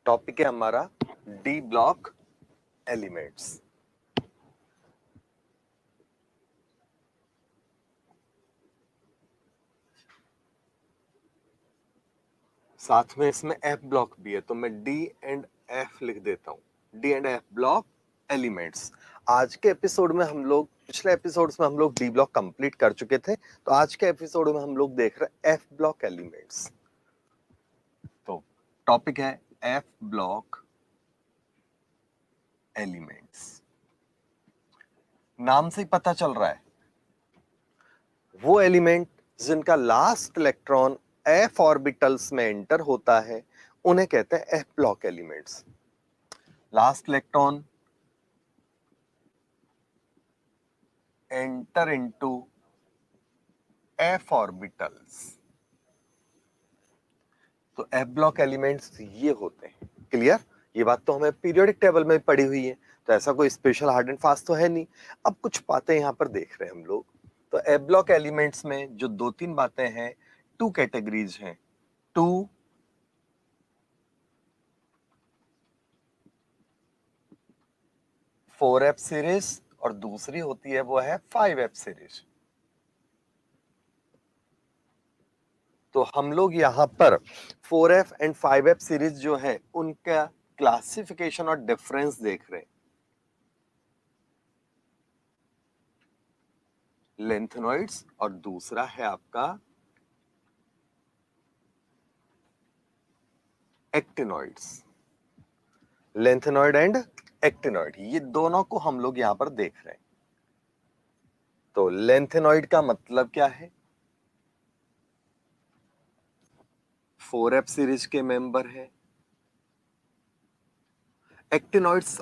Topic है हमारा D block elements. साथ में इसमें एफ ब्लॉक भी है, तो मैं डी एंड एफ लिख देता हूं। D and F block elements. आज के एपिसोड में हम लोग, पिछले एपिसोड्स में हम लोग डी ब्लॉक कंप्लीट कर चुके थे, तो आज के एपिसोड में हम लोग देख रहे हैं एफ ब्लॉक एलिमेंट्स। तो टॉपिक है एफ ब्लॉक एलिमेंट्स। नाम से ही पता चल रहा है, वो एलिमेंट जिनका लास्ट इलेक्ट्रॉन एफ ऑर्बिटल्स में एंटर होता है उन्हें कहते हैं F block elements. Last electron enter into F orbitals, तो एफ ब्लॉक एलिमेंट्स ये होते हैं। क्लियर? ये बात तो हमें पीरियोडिक टेबल में पढ़ी हुई है, तो ऐसा कोई स्पेशल हार्ड एंड फास्ट तो है नहीं। अब कुछ बातें यहां पर देख रहे हैं हम लोग। तो एफ ब्लॉक एलिमेंट्स में जो दो तीन बातें हैं, टू कैटेगरीज हैं। टू 4F सीरीज और दूसरी होती है वो है 5F सीरीज। तो हम लोग यहां पर 4F एंड 5F सीरीज जो है उनका क्लासिफिकेशन और डिफरेंस देख रहे हैं। लेंथेनॉइड्स और दूसरा है आपका एक्टिनॉइड्स। लेंथेनॉइड एंड एक्टिनॉइड, ये दोनों को हम लोग यहां पर देख रहे हैं। तो लेंथेनॉइड का मतलब क्या है? 4F सीरीज के मेंबर है। Actinoids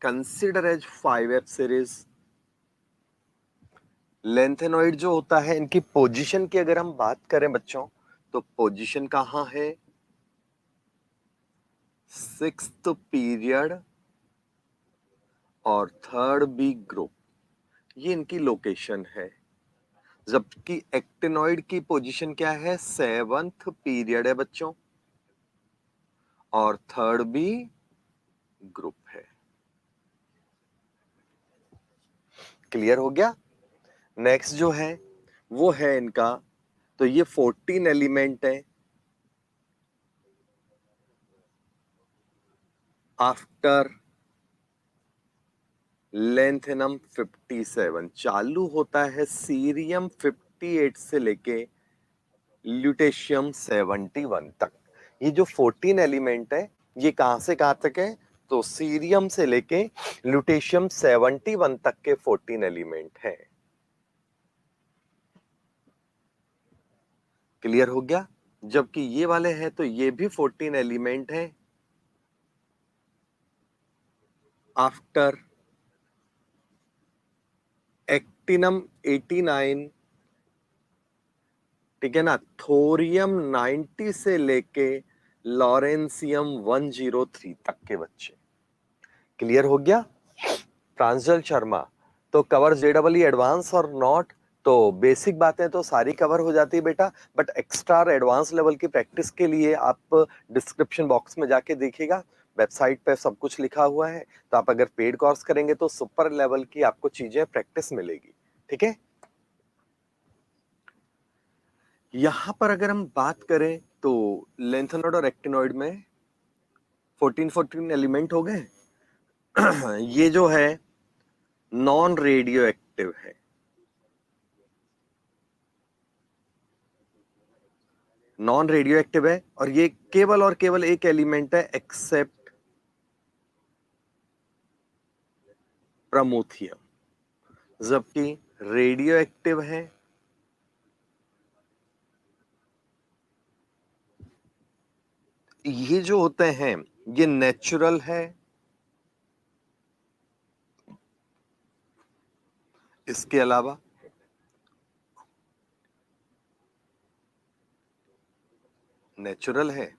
consider as 5F series. Lanthanoid जो होता है, इनकी पोजीशन की अगर हम बात करें बच्चों, तो पोजीशन कहां है? 6th पीरियड और 3rd बी ग्रुप, ये इनकी लोकेशन है। जबकि एक्टिनॉइड की पोजीशन क्या है? 7th पीरियड है बच्चों और 3rd बी ग्रुप है। क्लियर हो गया? नेक्स्ट जो है वो है इनका, तो ये 14 एलिमेंट है। आफ्टर लेंथेनम 57 चालू होता है सीरियम 58 से लेके ल्यूटेशियम 71 तक। ये जो 14 एलिमेंट है ये कहां से कहां तक है? तो सीरियम से लेके ल्यूटेशियम 71 तक के 14 एलिमेंट है। क्लियर हो गया? जबकि ये वाले हैं तो ये भी 14 एलिमेंट है। आफ्टर एक्टिनम 89, ठीक है ना, थोरियम 90 से लेके लॉरेंसियम 103 तक के बच्चे। क्लियर हो गया? प्रांजल शर्मा, तो कवर जेडबल एडवांस और नॉट, तो बेसिक बातें तो सारी कवर हो जाती है बेटा, बट एक्स्ट्रा और एडवांस लेवल की प्रैक्टिस के लिए आप डिस्क्रिप्शन बॉक्स में जाके देखिएगा, वेबसाइट पे सब कुछ लिखा हुआ है। तो आप अगर पेड कोर्स करेंगे तो सुपर लेवल की आपको चीजें प्रैक्टिस मिलेगी। ठीक है? यहां पर अगर हम बात करें तो लेंथेनॉइड और एक्टिनॉइड में 14 एलिमेंट हो गए। ये जो है नॉन रेडियो एक्टिव है। नॉन रेडियो एक्टिव है और ये केवल और केवल एक एलिमेंट है एक्सेप्ट प्रमोथियम, जबकि रेडियो एक्टिव है ये जो होते हैं ये नेचुरल है। इसके अलावा नेचुरल है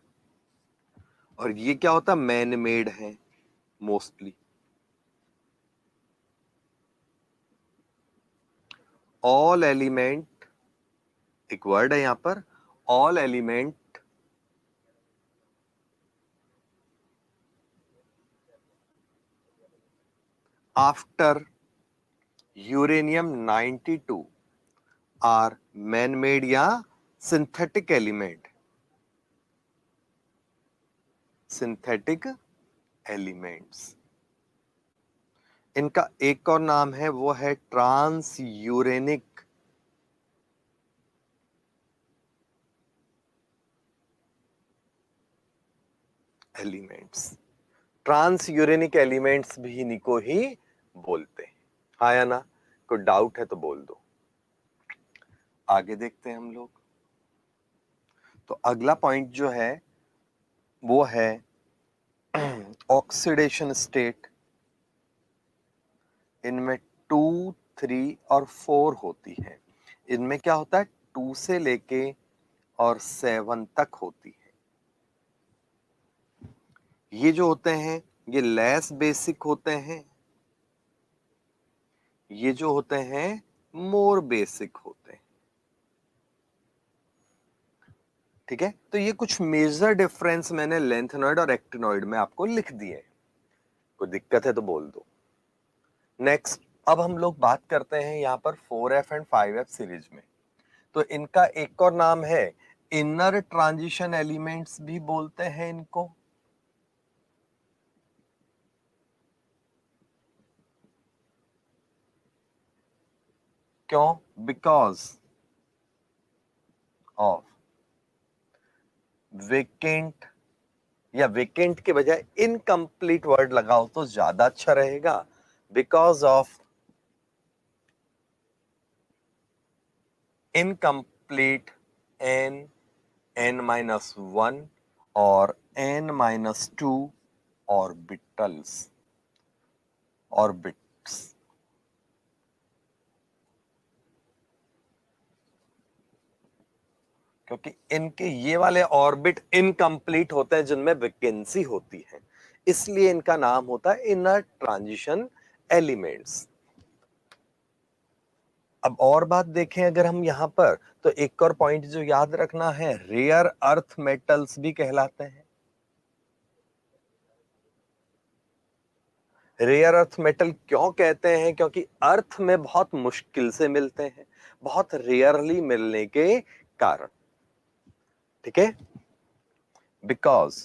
और ये क्या होता है? मैन मेड है मोस्टली। ऑल एलिमेंट, एक वर्ड है यहां पर, all element after uranium 92 are man made या सिंथेटिक एलिमेंट, सिंथेटिक एलिमेंट्स। इनका एक और नाम है, वो है transuranic elements. Transuranic elements भी इन्हीं को ही बोलते हैं। हाँ या ना? कोई डाउट है तो बोल दो। आगे देखते हैं हम लोग। तो अगला पॉइंट जो है वो है ऑक्सीडेशन स्टेट। इनमें 2, 3 और 4 होती है। इनमें क्या होता है, 2 से लेके और 7 तक होती है। ये जो होते हैं ये लेस बेसिक होते हैं, ये जो होते हैं मोर बेसिक होते हैं। ठीक है, तो ये कुछ मेजर डिफरेंस मैंने लेंथेनॉइड और एक्टिनॉइड में आपको लिख दिए। कोई दिक्कत है तो बोल दो। नेक्स्ट, अब हम लोग बात करते हैं यहां पर 4F एंड 5F सीरीज में। तो इनका एक और नाम है इनर ट्रांजिशन एलिमेंट्स भी बोलते हैं इनको। क्यों? बिकॉज ऑफ वेकेंट, या वेकेंट के बजाय इनकम्प्लीट वर्ड लगाओ तो ज्यादा अच्छा रहेगा। Because of incomplete n n-1 और n-2 ऑर्बिटल्स, ऑर्बिट्स। क्योंकि इनके ये वाले ऑर्बिट इनकम्प्लीट होते हैं जिनमें वैकेंसी होती है, इसलिए इनका नाम होता है इनर ट्रांजिशन एलिमेंट्स। अब और बात देखें अगर हम यहां पर, तो एक और पॉइंट जो याद रखना है, रेयर अर्थ मेटल्स भी कहलाते हैं। रेयर अर्थ मेटल क्यों कहते हैं? क्योंकि अर्थ में बहुत मुश्किल से मिलते हैं, बहुत रेयरली मिलने के कारण। ठीक है, because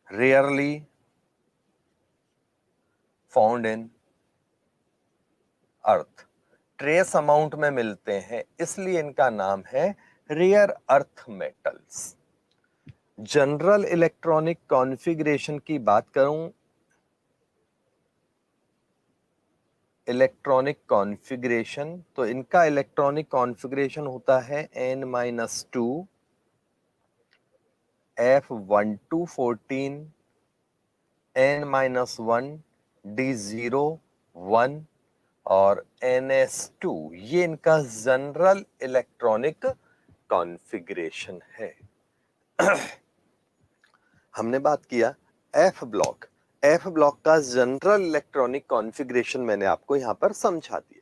rarely found in earth, trace amount में मिलते हैं, इसलिए इनका नाम है rare earth metals. General electronic configuration की बात करूं, इलेक्ट्रॉनिक कॉन्फ़िगरेशन, तो इनका इलेक्ट्रॉनिक कॉन्फ़िगरेशन होता है n-2 F1214 n-1 D01 और ns2। ये इनका जनरल इलेक्ट्रॉनिक कॉन्फ़िगरेशन है। हमने बात किया एफ ब्लॉक। एफ ब्लॉक का जनरल इलेक्ट्रॉनिक कॉन्फ़िगरेशन मैंने आपको यहां पर समझा दिया।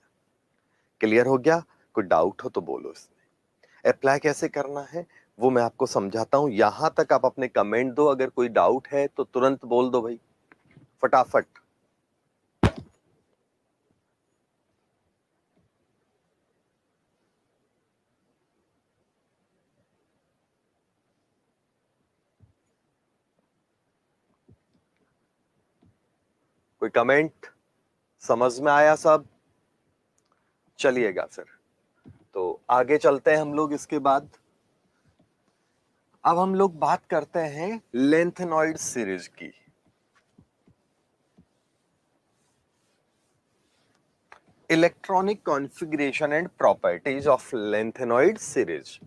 क्लियर हो गया? कोई डाउट हो तो बोलो। इसमें अप्लाई कैसे करना है वो मैं आपको समझाता हूं। यहां तक आप अपने कमेंट दो, अगर कोई डाउट है तो तुरंत बोल दो भाई, फटाफट। कोई कमेंट? समझ में आया सब? चलिएगा फिर, तो आगे चलते हैं हम लोग। इसके बाद अब हम लोग बात करते हैं लेंथेनॉइड सीरीज की। Electronic configuration and properties of lanthanoid series.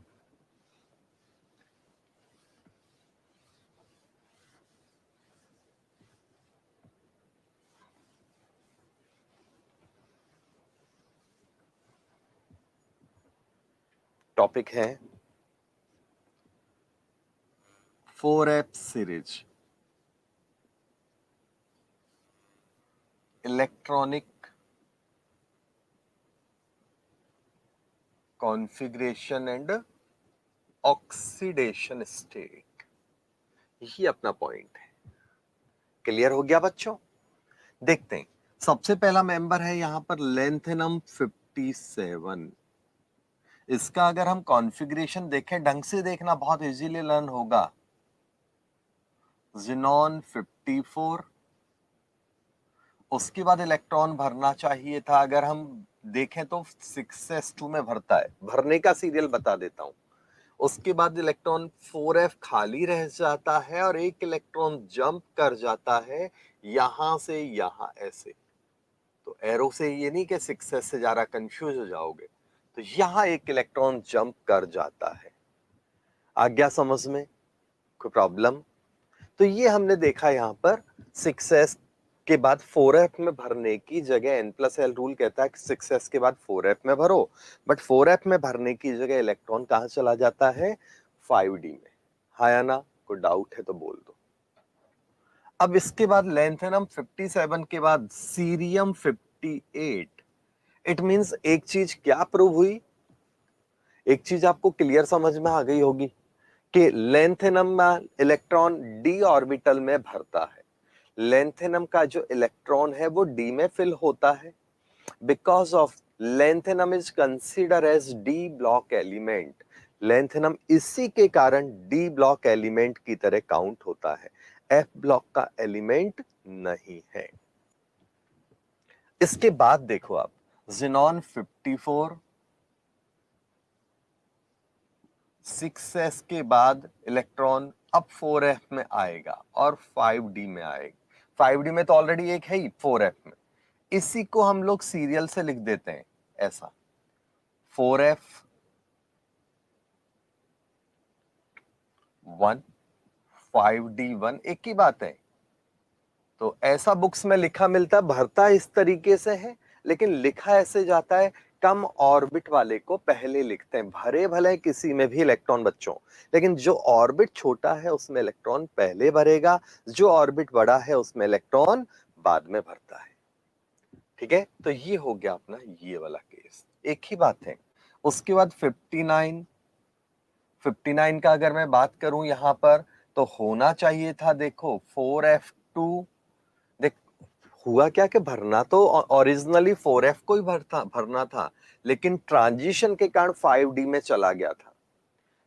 Topic है 4F series, electronic configuration and oxidation state. यही अपना पॉइंट है। क्लियर हो गया बच्चों? देखते हैं, सबसे पहला मेंबर है यहां पर लेंथेनम 57। इसका अगर हम कॉन्फ़िगरेशन देखें, ढंग से देखना, बहुत इजीली लर्न होगा। ज़ीनॉन 54, उसके बाद इलेक्ट्रॉन भरना चाहिए था, अगर हम देखें तो 6s2 में भरता है, भरने का सीरियल बता देता हूं। उसके बाद इलेक्ट्रॉन 4f खाली रह जाता है और एक इलेक्ट्रॉन जंप कर जाता है यहां से यहां ऐसे। तो एरो से ये नहीं कि 6s से जा रहा, कंफ्यूज हो जाओगे। तो यहां एक इलेक्ट्रॉन जंप कर जाता है। आ गया समझ में? कोई प्रॉब्लम? तो ये हमने देखा यहां पर 6s के बाद 4f में भरने की जगह n+l रूल कहता है कि 6s के बाद 4f में भरो, बट 4f में भरने की जगह इलेक्ट्रॉन कहां चला जाता है? 5d में। हाँ या ना? कोई डाउट है तो बोल दो। अब इसके बाद लेंथेनम 57 के बाद सीरियम 58। इट मींस एक चीज क्या प्रूव हुई, एक चीज आपको क्लियर समझ में आ गई होगी कि लेंथेनम में इलेक्ट्रॉन d ऑर्बिटल में भरता है। लेंथेनम का जो इलेक्ट्रॉन है वो d में फिल होता है, because of lanthanum is consider as D block element. Lanthanum इसी के कारण डी ब्लॉक एलिमेंट की तरह काउंट होता है, एफ ब्लॉक का एलिमेंट नहीं है। इसके बाद देखो आप, ज़ीनॉन 54, 6s के बाद इलेक्ट्रॉन अब 4f में आएगा और 5d में आएगा। 5d में तो ऑलरेडी एक है ही 4f में, इसी को हम लोग सीरियल से लिख देते हैं ऐसा, 4f 1 5d 1, एक ही बात है। तो ऐसा बुक्स में लिखा मिलता है, भरता इस तरीके से है, लेकिन लिखा ऐसे जाता है, कम ऑर्बिट वाले को पहले लिखते हैं। भरे भले किसी में भी इलेक्ट्रॉन बच्चों, लेकिन जो ऑर्बिट छोटा है उसमें इलेक्ट्रॉन पहले भरेगा, जो ऑर्बिट बड़ा है उसमें इलेक्ट्रॉन बाद में भरता है। ठीक है, तो ये हो गया अपना ये वाला केस, एक ही बात है। उसके बाद 59 का अगर मैं बात करूं यहां पर, तो होना चाहिए था, देखो 4f2। देख, हुआ क्या कि भरना तो ओरिजिनली 4f को ही भरना था, लेकिन ट्रांजिशन के कारण 5d में चला गया था।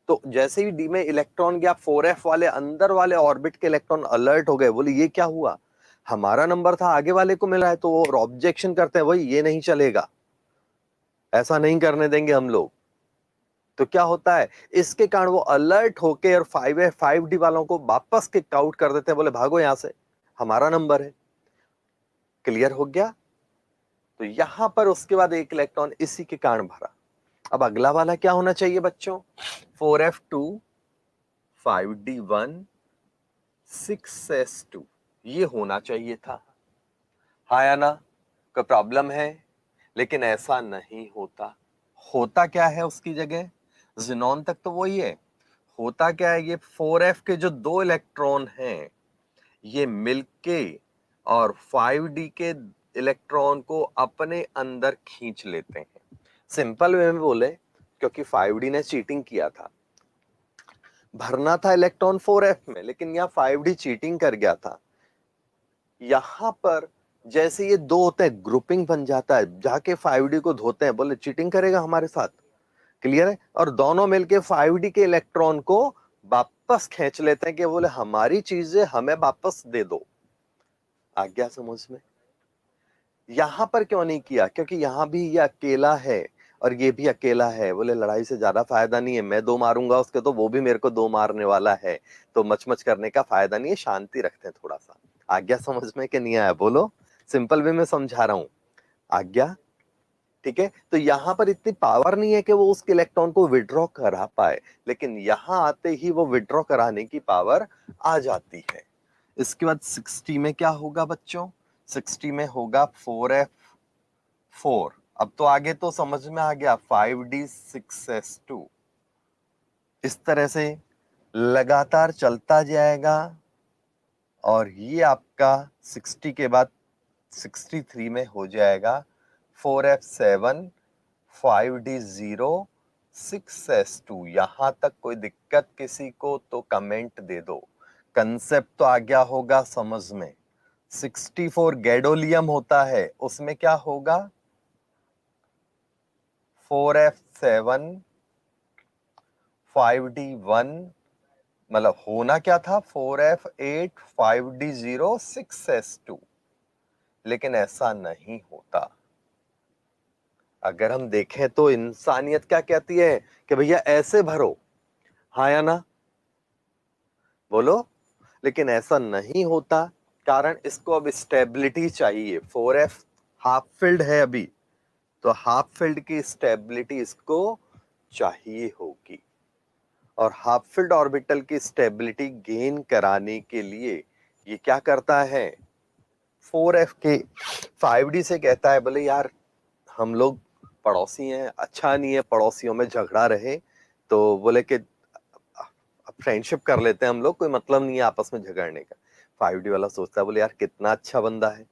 तो जैसे ही डी में इलेक्ट्रॉन गया, 4f वाले अंदर वाले ऑर्बिट के इलेक्ट्रॉन अलर्ट हो गए, बोले ये क्या हुआ, हमारा नंबर था, आगे वाले को मिला है। तो वो ऑब्जेक्शन करते हैं, भाई ये नहीं चलेगा, ऐसा नहीं करने देंगे हम लोग। तो क्या होता है, इसके कारण वो अलर्ट होके और 5d वालों को वापस किक आउट कर देते हैं, बोले भागो यहां से, हमारा नंबर है। क्लियर हो गया? तो यहां पर उसके बाद एक इलेक्ट्रॉन इसी के कारण भरा। अब अगला वाला क्या होना चाहिए बच्चों? 4f2 5d1 6s2, ये होना चाहिए था। हाँ या ना? कोई प्रॉब्लम है? लेकिन ऐसा नहीं होता। होता क्या है उसकी जगह? ज़ीनॉन तक तो वही है। होता क्या है, ये 4f के जो दो इलेक्ट्रॉन हैं, ये मिलके और 5d के इलेक्ट्रॉन को अपने अंदर खींच लेते हैं। सिंपल वे में बोले, क्योंकि 5d ने चीटिंग किया था, भरना था इलेक्ट्रॉन 4f में, लेकिन यहाँ 5d चीटिंग कर गया था। यहां पर जैसे ये दो होते हैं, ग्रुपिंग बन जाता है, जाके 5d को धोते हैं, बोले चीटिंग करेगा हमारे साथ। क्लियर है? और दोनों मिलके 5d के इलेक्ट्रॉन को वापस खींच लेते हैं कि बोले हमारी चीजें हमें वापस दे दो। आ गया समझ में? यहां पर क्यों नहीं किया? क्योंकि यहां भी ये अकेला है और ये भी अकेला है, बोले लड़ाई से ज्यादा फायदा नहीं है, मैं दो मारूंगा उसके तो वो भी मेरे को दो मारने वाला है, तो मच करने का फायदा नहीं है, शांति रखते हैं थोड़ा सा। आ गया समझ में कि नहीं आया? बोलो, सिंपल वे में समझा रहा हूं। आ गया? ठीक है, तो यहां पर इतनी पावर नहीं है कि वो उसके इलेक्ट्रॉन को विड्रॉ करा पाए, लेकिन यहां आते ही वो विड्रॉ कराने की पावर आ जाती है। इसके बाद 60 में क्या होगा बच्चों? 60 में होगा 4f4। अब तो आगे तो समझ में आ गया, 5d6s2, इस तरह से लगातार चलता जाएगा। और ये आपका 60 के बाद 63 में हो जाएगा 4f7 5d0 6s2। यहां तक कोई दिक्कत किसी को तो कमेंट दे दो, कंसेप्ट तो आ गया होगा समझ में। 64 गैडोलियम होता है, उसमें क्या होगा 4f7 5d1, मतलब होना क्या था 4f8 5d0 6s2, लेकिन ऐसा नहीं होता। अगर हम देखें तो इंसानियत क्या कहती है कि भैया ऐसे भरो, हाँ या ना, बोलो। लेकिन ऐसा नहीं होता, कारण इसको अब स्टेबिलिटी चाहिए। 4f हाफ फिल्ड है अभी, तो हाफ फिल्ड की स्टेबिलिटी इसको चाहिए होगी, और हाफ फिल्ड ऑर्बिटल की स्टेबिलिटी गेन कराने के लिए ये क्या करता है 4f के 5d से कहता है बोले यार हम लोग पड़ोसी हैं, अच्छा नहीं है पड़ोसियों में झगड़ा रहे, तो बोले कि फ्रेंडशिप कर लेते हैं हम लोग, कोई मतलब नहीं है आपस में झगड़ने का। 5D वाला सोचता है बोले यार कितना अच्छा बंदा है,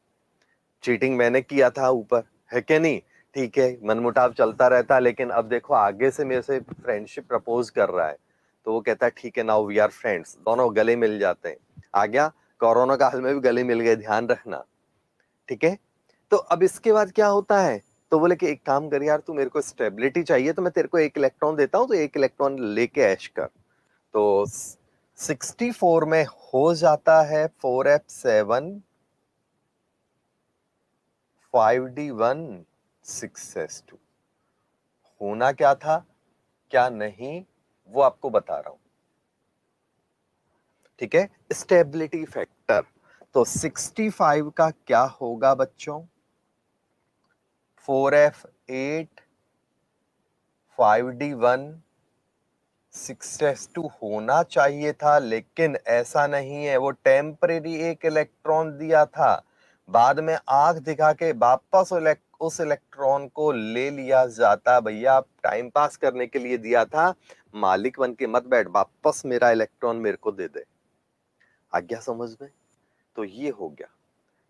चीटिंग मैंने किया था ऊपर, है क्या नहीं, ठीक है मनमुटाव चलता रहता है, लेकिन अब देखो आगे से मेरे से फ्रेंडशिप प्रपोज कर रहा है, तो वो कहता है ठीक है नाउ वी आर फ्रेंड्स, दोनों गले मिल जाते हैं। आ गया, कोरोना काल में भी गले मिल गए, ध्यान रखना, ठीक है। तो अब इसके बाद क्या होता है, तो बोले कि एक काम कर यार, तू मेरे को स्टेबिलिटी चाहिए तो मैं तेरे को 1 इलेक्ट्रॉन देता हूं, तो 1 इलेक्ट्रॉन लेके ऐश कर। तो 64 में हो जाता है 4f7 5d1 6s2। होना क्या था क्या नहीं वो आपको बता रहा हूं, ठीक है। स्टेबिलिटी फैक्टर, तो 65 का क्या होगा बच्चों 4f8 5d1 6s2 होना चाहिए था, लेकिन ऐसा नहीं है, वो टेम्परेरी 1 इलेक्ट्रॉन दिया था, बाद में आंख दिखा के वापस उस इलेक्ट्रॉन को ले लिया जाता। भैया आप टाइम पास करने के लिए दिया था, मालिक बन के मत बैठ, वापस मेरा इलेक्ट्रॉन मेरे को दे दे। आ गया समझ में? तो ये हो गया।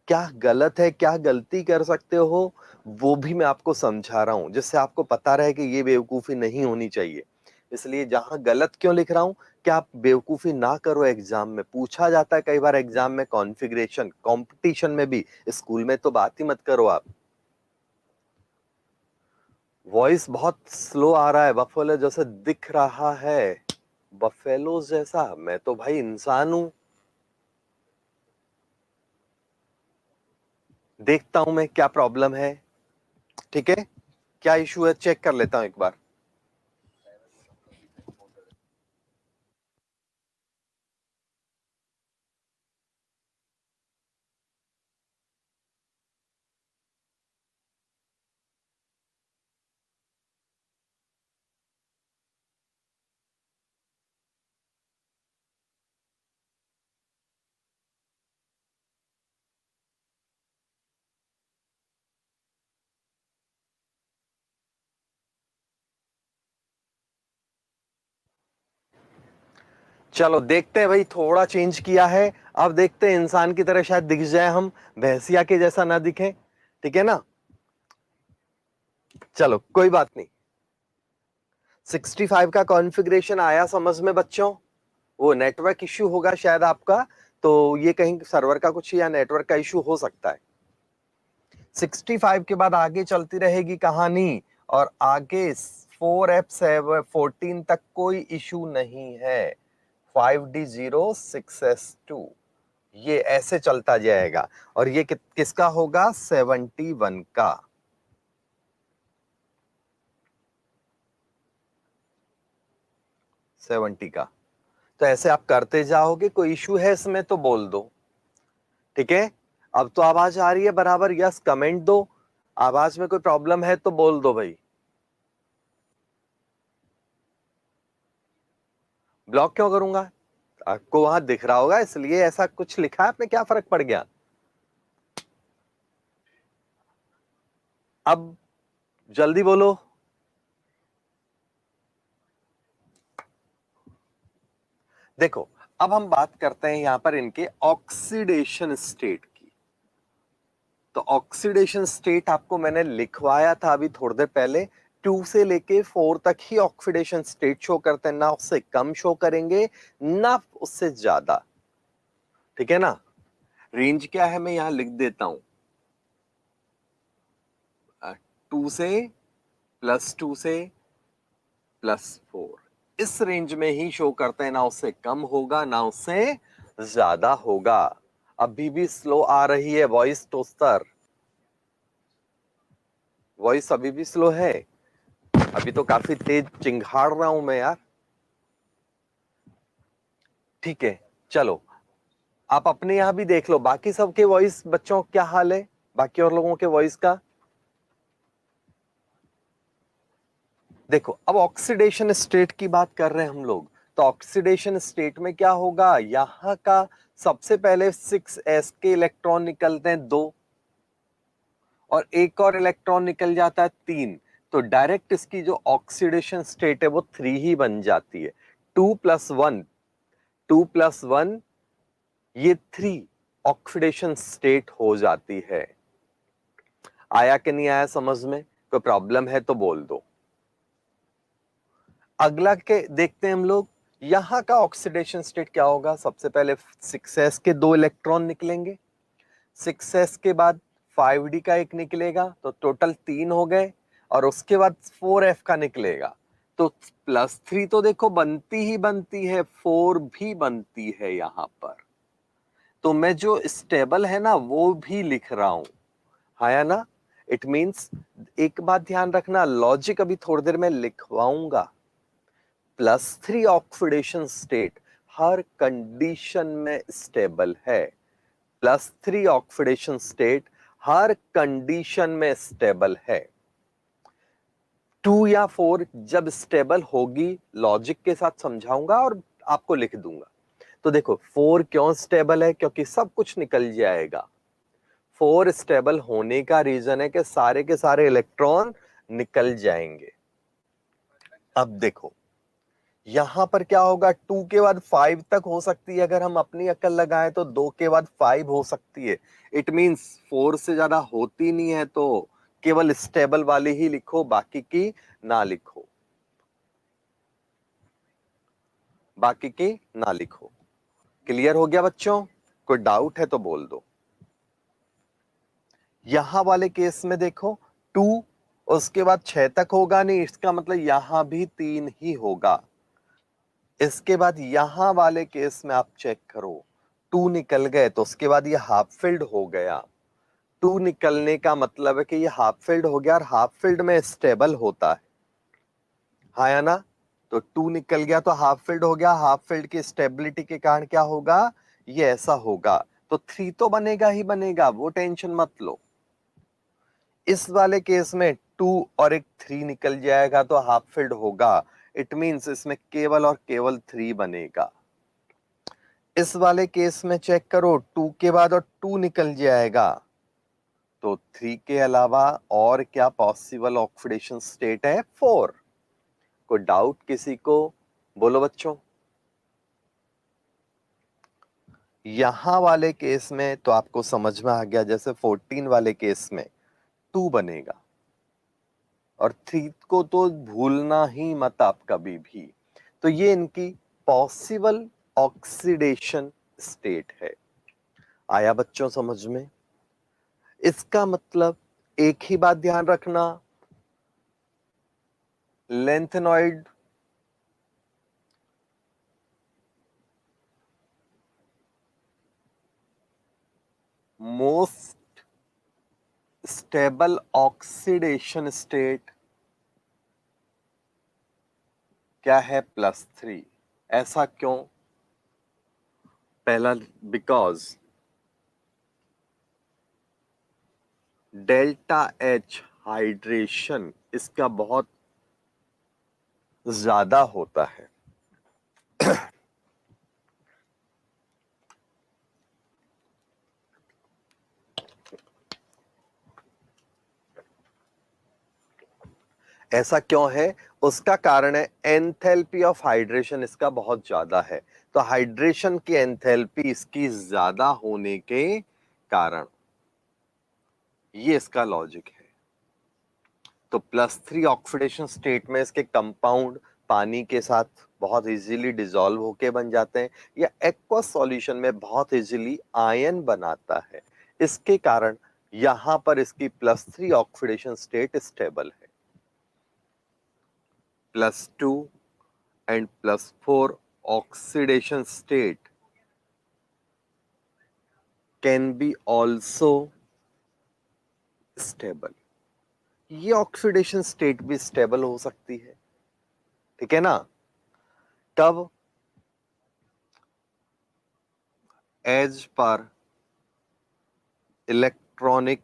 क्या गलत है, क्या गलती कर सकते हो, वो भी मैं आपको समझा रहा हूं, जिससे आपको पता रहे कि ये बेवकूफी नहीं होनी चाहिए। इसलिए जहां गलत क्यों लिख रहा हूं, कि आप बेवकूफी ना करो। एग्जाम में पूछा जाता है कई बार, एग्जाम में कॉन्फ़िगरेशन, कंपटीशन में भी, स्कूल में तो बात ही मत करो आप। वॉइस बहुत स्लो आ रहा है, बफेलो जैसे दिख रहा है, बफेलो जैसा, मैं तो भाई इंसान हूं, देखता हूं मैं क्या प्रॉब्लम है, ठीक है, क्या इशू है चेक कर लेता हूं एक बार। चलो देखते हैं भाई, थोड़ा चेंज किया है, अब देखते हैं इंसान की तरह शायद दिख जाए हम, भैंसिया के जैसा ना दिखे, ठीक है ना। चलो कोई बात नहीं। 65 का कॉन्फ़िगरेशन आया समझ में बच्चों, वो नेटवर्क इश्यू होगा शायद आपका, तो ये कहीं सर्वर का कुछ या नेटवर्क का इश्यू हो सकता है। 65 के बाद आगे चलती रहेगी कहानी, और आगे 4f7 14 तक कोई इश्यू नहीं है, 5d0 6s2, ये ऐसे चलता जाएगा। और ये किसका होगा 71 का, 70 का। तो ऐसे आप करते जाओगे, कोई इशू है इसमें तो बोल दो, ठीक है। अब तो आवाज आ रही है बराबर, यस कमेंट दो, आवाज में कोई प्रॉब्लम है तो बोल दो भाई। ब्लॉक क्यों करूंगा, आपको वहां दिख रहा होगा इसलिए ऐसा कुछ लिखा है आपने, क्या फर्क पड़ गया। अब जल्दी बोलो। देखो अब हम बात करते हैं यहां पर इनके ऑक्सीडेशन स्टेट की। तो ऑक्सीडेशन स्टेट आपको मैंने लिखवाया था अभी थोड़ी देर पहले, 2 से लेके 4 तक ही ऑक्सीडेशन स्टेट शो करते हैं, ना उससे कम शो करेंगे ना उससे ज्यादा, ठीक है ना। रेंज क्या है मैं यहां लिख देता हूं, 2 से +2 से +4, इस रेंज में ही शो करते हैं, ना उससे कम होगा ना उससे ज्यादा होगा। अभी भी स्लो आ रही है वॉइस टोस्टर, वॉइस अभी भी स्लो है, अभी तो काफी तेज चिंघाड़ रहा हूं मैं यार। ठीक है चलो, आप अपने यहां भी देख लो बाकी सबके वॉइस बच्चों क्या हाल है, बाकी और लोगों के वॉइस का। देखो अब ऑक्सीडेशन स्टेट की बात कर रहे हैं हम लोग, तो ऑक्सीडेशन स्टेट में क्या होगा, यहां का सबसे पहले 6s के इलेक्ट्रॉन निकलते हैं 2, और एक और इलेक्ट्रॉन निकल जाता है 3, तो डायरेक्ट इसकी जो ऑक्सीडेशन स्टेट है वो 3 ही बन जाती है। 2+1, 2+1 ये 3 ऑक्सीडेशन स्टेट हो जाती है। आया कि नहीं आया समझ में, कोई प्रॉब्लम है तो बोल दो। अगला के देखते हैं हम लोग, यहां का ऑक्सीडेशन स्टेट क्या होगा, सबसे पहले 6s के 2 इलेक्ट्रॉन निकलेंगे, 6s के बाद 5d का एक निकलेगा, तो टोटल 3 हो गए, और उसके बाद 4f का निकलेगा, तो +3 तो देखो बनती ही बनती है, 4 भी बनती है यहां पर, तो मैं जो स्टेबल है ना वो भी लिख रहा हूं, है ना। इट मींस एक बात ध्यान रखना, लॉजिक अभी थोड़ी देर में लिखवाऊंगा, +3 ऑक्सीडेशन स्टेट हर कंडीशन में स्टेबल है, +3 ऑक्सीडेशन स्टेट हर कंडीशन में स्टेबल है। 2 या 4 जब स्टेबल होगी लॉजिक के साथ समझाऊंगा और आपको लिख दूंगा। तो देखो 4 क्यों स्टेबल है, क्योंकि सब कुछ निकल जाएगा। 4 स्टेबल होने का रीजन है कि सारे के सारे इलेक्ट्रॉन निकल जाएंगे। अब देखो यहां पर क्या होगा, 2 के बाद 5 तक हो सकती है, अगर हम अपनी अक्ल लगाएं तो 2 के बाद 5 हो सकती है। इट मींस 4 से ज्यादा होती नहीं है, तो केवल स्टेबल वाली ही लिखो, बाकी की ना लिखो, बाकी की ना लिखो। क्लियर हो गया बच्चों, कोई डाउट है तो बोल दो। यहां वाले केस में देखो 2 उसके बाद 6 तक होगा नहीं, इसका मतलब यहां भी 3 ही होगा। इसके बाद यहां वाले केस में आप चेक करो, 2 निकल गए तो उसके बाद ये हाफ फिल्ड हो गया। 2 निकलने का मतलब है कि ये हाफ फिल्ड हो गया, और हाफ फिल्ड में स्टेबल होता है, हाँ या ना। तो 2 निकल गया तो हाफ फिल्ड हो गया, हाफ फिल्ड की स्टेबिलिटी के कारण क्या होगा, ये ऐसा होगा, तो 3 तो बनेगा ही बनेगा, वो टेंशन मत लो। इस वाले केस में 2 और एक 3 निकल जाएगा तो हाफ फिल्ड होगा, इट मींस इसमें केवल और केवल 3 बनेगा। इस वाले केस में चेक करो, 2 के बाद और 2 निकल जाएगा, तो 3 के अलावा और क्या पॉसिबल ऑक्सीडेशन स्टेट है, 4। कोई डाउट किसी को, बोलो बच्चों। यहां वाले केस में तो आपको समझ में आ गया, जैसे 14 वाले केस में 2 बनेगा, और 3 को तो भूलना ही मत आप कभी भी। तो ये इनकी पॉसिबल ऑक्सीडेशन स्टेट है। आया बच्चों समझ में। इसका मतलब एक ही बात ध्यान रखना, lanthanoid most stable oxidation state क्या है, +3। ऐसा क्यों, पहला बिकॉज डेल्टा एच हाइड्रेशन इसका बहुत ज्यादा होता है। ऐसा क्यों है, उसका कारण है एंथैल्पी ऑफ हाइड्रेशन इसका बहुत ज्यादा है, तो हाइड्रेशन की एंथैल्पी इसकी ज्यादा होने के कारण, ये इसका लॉजिक है। तो +3 ऑक्सीडेशन स्टेट में इसके कंपाउंड पानी के साथ बहुत इजीली डिसॉल्व होके बन जाते हैं, या एक्वस सॉल्यूशन में बहुत इजीली आयन बनाता है। इसके कारण यहां पर इसकी +3 ऑक्सीडेशन स्टेट स्टेबल है। +2 and +4 oxidation state can be also stable। ये ऑक्सीडेशन स्टेट भी स्टेबल हो सकती है, ठीक है ना। कब? As per electronic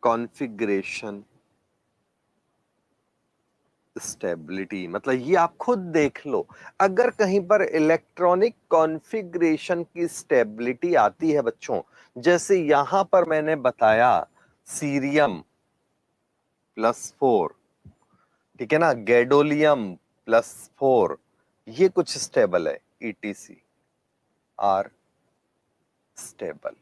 configuration stability, मतलब ये आप खुद देख लो, अगर कहीं पर इलेक्ट्रॉनिक कॉन्फ़िगरेशन की स्टेबिलिटी आती है बच्चों, जैसे यहां पर मैंने बताया सीरियम +4, ठीक है ना, गैडोलियम +4, ये कुछ स्टेबल है, ईटीसी आर स्टेबल।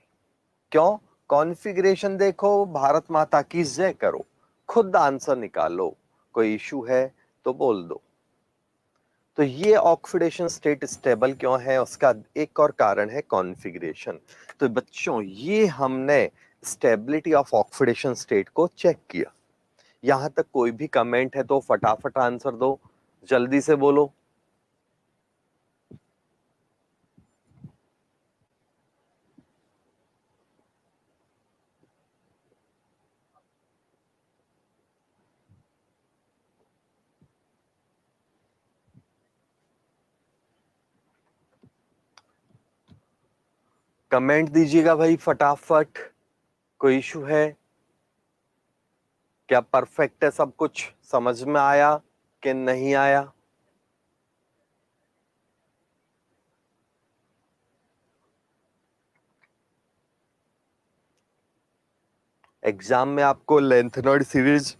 क्यों? कॉन्फ़िगरेशन देखो, भारत माता की जय करो, खुद आंसर निकालो, कोई इशू है तो बोल दो। तो ये ऑक्सीडेशन स्टेट स्टेबल क्यों है, उसका एक और कारण है कॉन्फ़िगरेशन। तो बच्चों ये हमने स्टेबिलिटी ऑफ ऑक्सीडेशन स्टेट को चेक किया। यहां तक कोई भी कमेंट है तो फटाफट आंसर दो, जल्दी से बोलो। कमेंट दीजिएगा भाई फटाफट। कोई इशू है क्या? परफेक्ट है सब कुछ? समझ में आया कि नहीं आया? एग्जाम में आपको लेंथेनॉइड सीरीज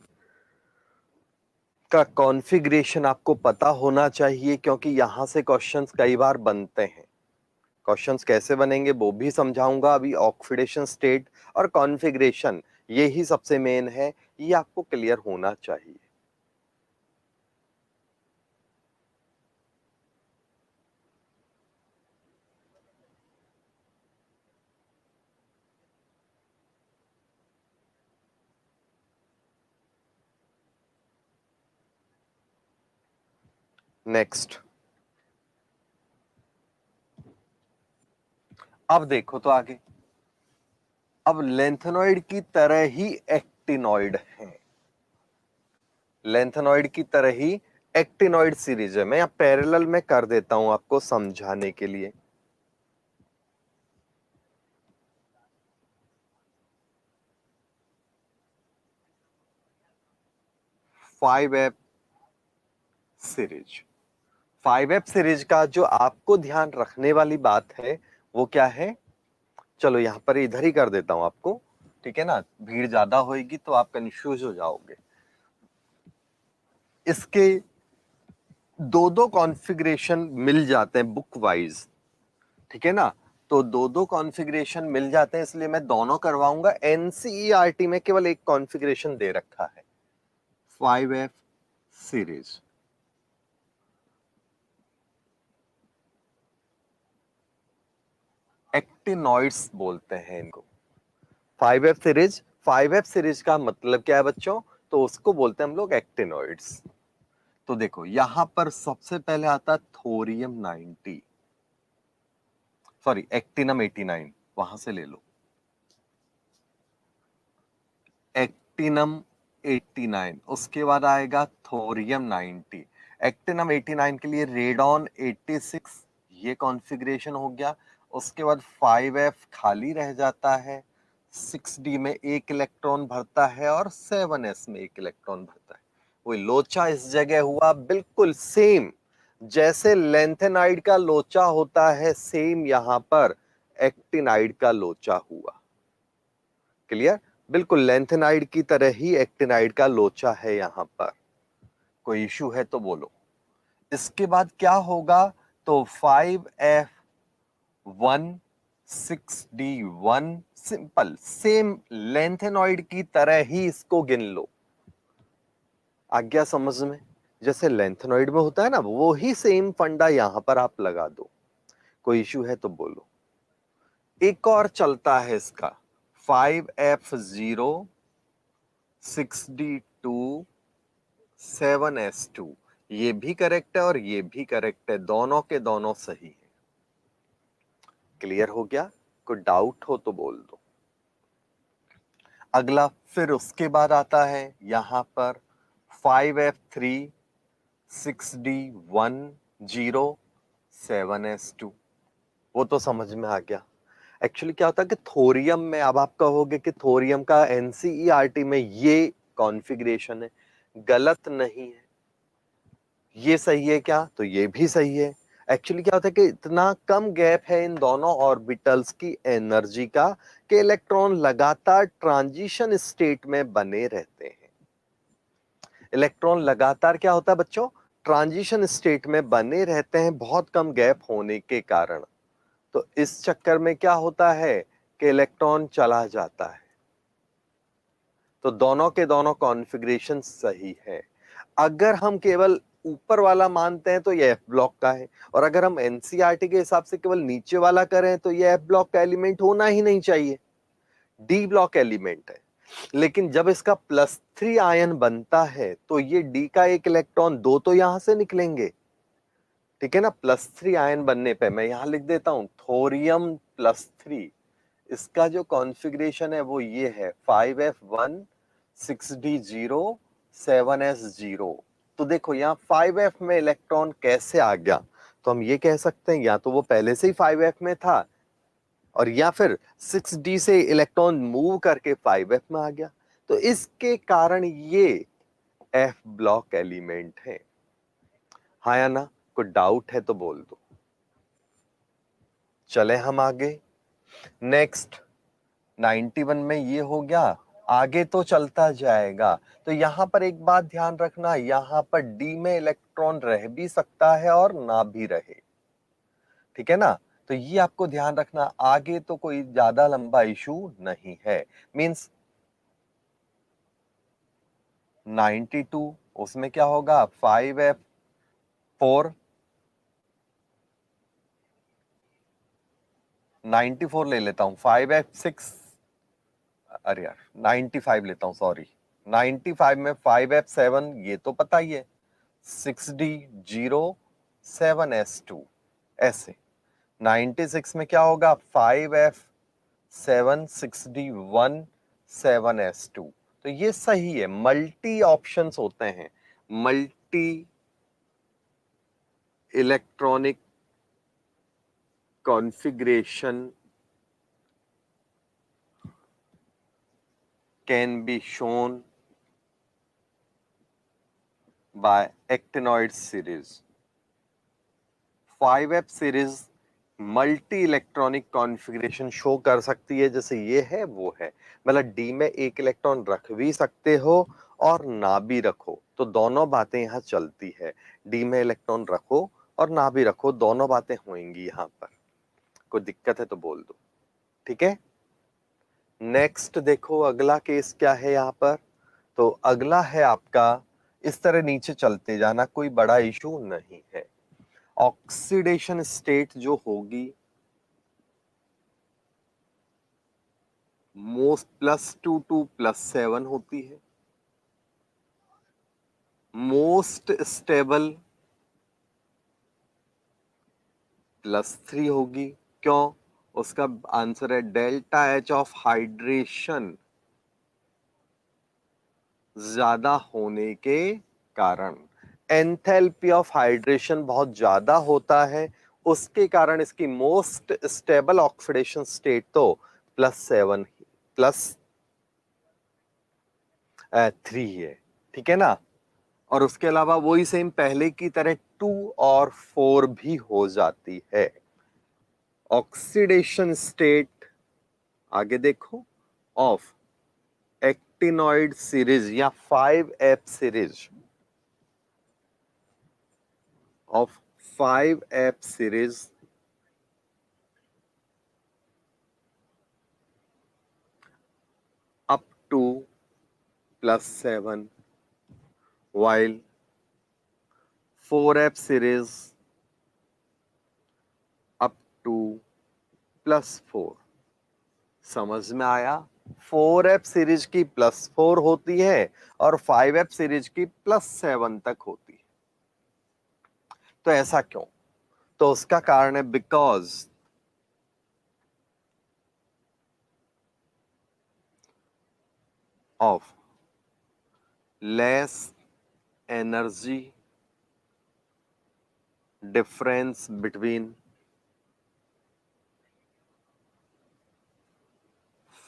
का कॉन्फ़िगरेशन आपको पता होना चाहिए, क्योंकि यहां से क्वेश्चंस कई बार बनते हैं। क्वेश्चंस कैसे बनेंगे वो भी समझाऊंगा। अभी ऑक्सीडेशन स्टेट और कॉन्फ़िगरेशन ये ही सबसे मेन है, ये आपको क्लियर होना चाहिए। नेक्स्ट, अब देखो तो आगे, अब लेंथेनॉइड की तरह ही एक्टिनॉइड है, लेंथेनॉइड की तरह ही एक्टिनॉइड सीरीज है। मैं यहाँ पैरेलल में कर देता हूं आपको समझाने के लिए। 5F सीरीज, 5F सीरीज का जो आपको ध्यान रखने वाली बात है वो क्या है, चलो यहां पर इधर ही कर देता हूं आपको, ठीक है ना, भीड़ ज्यादा होगी तो आप कंफ्यूज हो जाओगे। इसके दो दो कॉन्फ़िगरेशन मिल जाते हैं बुक वाइज, ठीक है ना। तो दो दो कॉन्फ़िगरेशन मिल जाते हैं, इसलिए मैं दोनों करवाऊंगा। एनसीईआरटी में केवल एक कॉन्फ़िगरेशन दे रखा है, 5F सीरीज। एक्टिनॉइड्स बोलते हैं इनको, 5F सीरीज। 5F सीरीज का मतलब क्या है बच्चों? तो उसको बोलते हैं हम लोग एक्टिनॉइड्स। तो देखो यहां पर सबसे पहले आता है थोरियम 90, सॉरी एक्टिनम 89, वहां से ले लो, एक्टिनम 89, उसके बाद आएगा थोरियम 90। एक्टिनम 89 के लिए रेडॉन 86, ये कॉन्फ़िगरेशन हो गया। उसके बाद 5F खाली रह जाता है, 6D में एक इलेक्ट्रॉन भरता है और 7S में एक इलेक्ट्रॉन भरता है। वही लोचा इस जगह हुआ, बिल्कुल सेम जैसे लेंथेनाइड का लोचा होता है, सेम यहां पर एक्टिनाइड का लोचा हुआ। क्लियर? बिल्कुल लेंथेनाइड की तरह ही एक्टिनाइड का लोचा है यहां पर। कोई इशू है तो बोलो। इसके बाद क्या होगा? तो 5F16D1, सिंपल सेम लेंथेनॉइड की तरह ही इसको गिन लो। आ गया समझ में? जैसे लेंथेनॉइड में होता है ना, वो ही सेम फंडा यहां पर आप लगा दो। कोई इश्यू है तो बोलो। एक और चलता है इसका, 5F0 6D2 7S2। ये भी करेक्ट है और ये भी करेक्ट है, दोनों के दोनों सही है। क्लियर हो गया? कोई डाउट हो तो बोल दो। अगला फिर उसके बाद आता है यहां पर 5F3 6D10 7S2। वो तो समझ में आ गया। एक्चुअली क्या होता है कि थोरियम में, अब आप कहोगे कि थोरियम का एनसीईआरटी में ये कॉन्फ़िगरेशन है, गलत नहीं है। ये सही है क्या? तो ये भी सही है। एक्चुअली क्या होता है कि इतना कम गैप है इन दोनों ऑर्बिटल्स की एनर्जी का कि इलेक्ट्रॉन लगातार ट्रांजिशन स्टेट में बने रहते हैं। इलेक्ट्रॉन लगातार क्या होता है बच्चों? ट्रांजिशन स्टेट में बने रहते हैं, बहुत कम गैप होने के कारण। तो इस चक्कर में क्या होता है कि इलेक्ट्रॉन चला जाता है। तो दोनों के दोनों कॉन्फ़िगरेशन सही है। अगर हम केवल ऊपर वाला मानते हैं तो ये एफ ब्लॉक का है, और अगर हम एनसीईआरटी के हिसाब से केवल नीचे वाला करें तो ये एफ ब्लॉक का एलिमेंट होना ही नहीं चाहिए, डी ब्लॉक एलिमेंट है। लेकिन जब इसका +3 आयन बनता है तो ये डी का एक इलेक्ट्रॉन, दो तो यहां से निकलेंगे, ठीक है ना। +3 आयन बनने पे मैं यहां लिख देता हूं थोरियम +3। इसका जो कॉन्फ़िगरेशन है वो ये है 5F1 6D0 7S0। तो देखो यहाँ 5F में इलेक्ट्रॉन कैसे आ गया, तो हम ये कह सकते हैं या तो वो पहले से ही 5F में था, और या फिर 6D से इलेक्ट्रॉन मूव करके 5F में आ गया। तो इसके कारण ये F ब्लॉक एलिमेंट है। हाँ या ना? कोई डाउट है तो बोल दो। चले हम आगे। नेक्स्ट 91 में ये हो गया, आगे तो चलता जाएगा। तो यहां पर एक बात ध्यान रखना, यहां पर डी में इलेक्ट्रॉन रह भी सकता है और ना भी रहे, ठीक है ना। तो ये आपको ध्यान रखना, आगे तो कोई ज्यादा लंबा इशू नहीं है। मींस 92 उसमें क्या होगा, 5F4 94 ले लेता हूं, 5F6, अरे यार 95 लेता हूं, सॉरी। 95 में 5F7, ये तो पता ही है, 6D0 7S2 ऐसे। 96 में क्या होगा, 5F7 6D1 7S2। तो ये सही है, मल्टी ऑप्शंस होते हैं, multi electronic configuration can be shown by actinoid series. 5F series multi electronic configuration show कर सकती है, जैसे ये है वो है। मतलब डी में एक इलेक्ट्रॉन रख भी सकते हो और ना भी रखो, तो दोनों बातें यहाँ चलती है। डी में इलेक्ट्रॉन रखो और ना भी रखो, दोनों बातें होंगी यहाँ पर। कोई दिक्कत है तो बोल दो, ठीक है। नेक्स्ट देखो अगला केस क्या है यहाँ पर। तो अगला है आपका, इस तरह नीचे चलते जाना, कोई बड़ा इशू नहीं है। ऑक्सीडेशन स्टेट जो होगी, मोस्ट +2 टू +7 होती है। मोस्ट स्टेबल +3 होगी। क्यों? उसका आंसर है डेल्टा एच ऑफ हाइड्रेशन ज्यादा होने के कारण। एंथैल्पी ऑफ हाइड्रेशन बहुत ज्यादा होता है, उसके कारण इसकी मोस्ट स्टेबल ऑक्सीडेशन स्टेट तो +7 +3 है, ठीक है ना। और उसके अलावा वही सेम पहले की तरह 2 और 4 भी हो जाती है। ऑक्सीडेशन स्टेट आगे देखो ऑफ एक्टिनॉइड सीरीज या 5F series, of 5F series up to +7 while 4f series up to +4। समझ में आया? 4f सीरीज की +4 होती है और 5f सीरीज की +7 तक होती है। तो ऐसा क्यों? तो उसका कारण है because of less energy difference between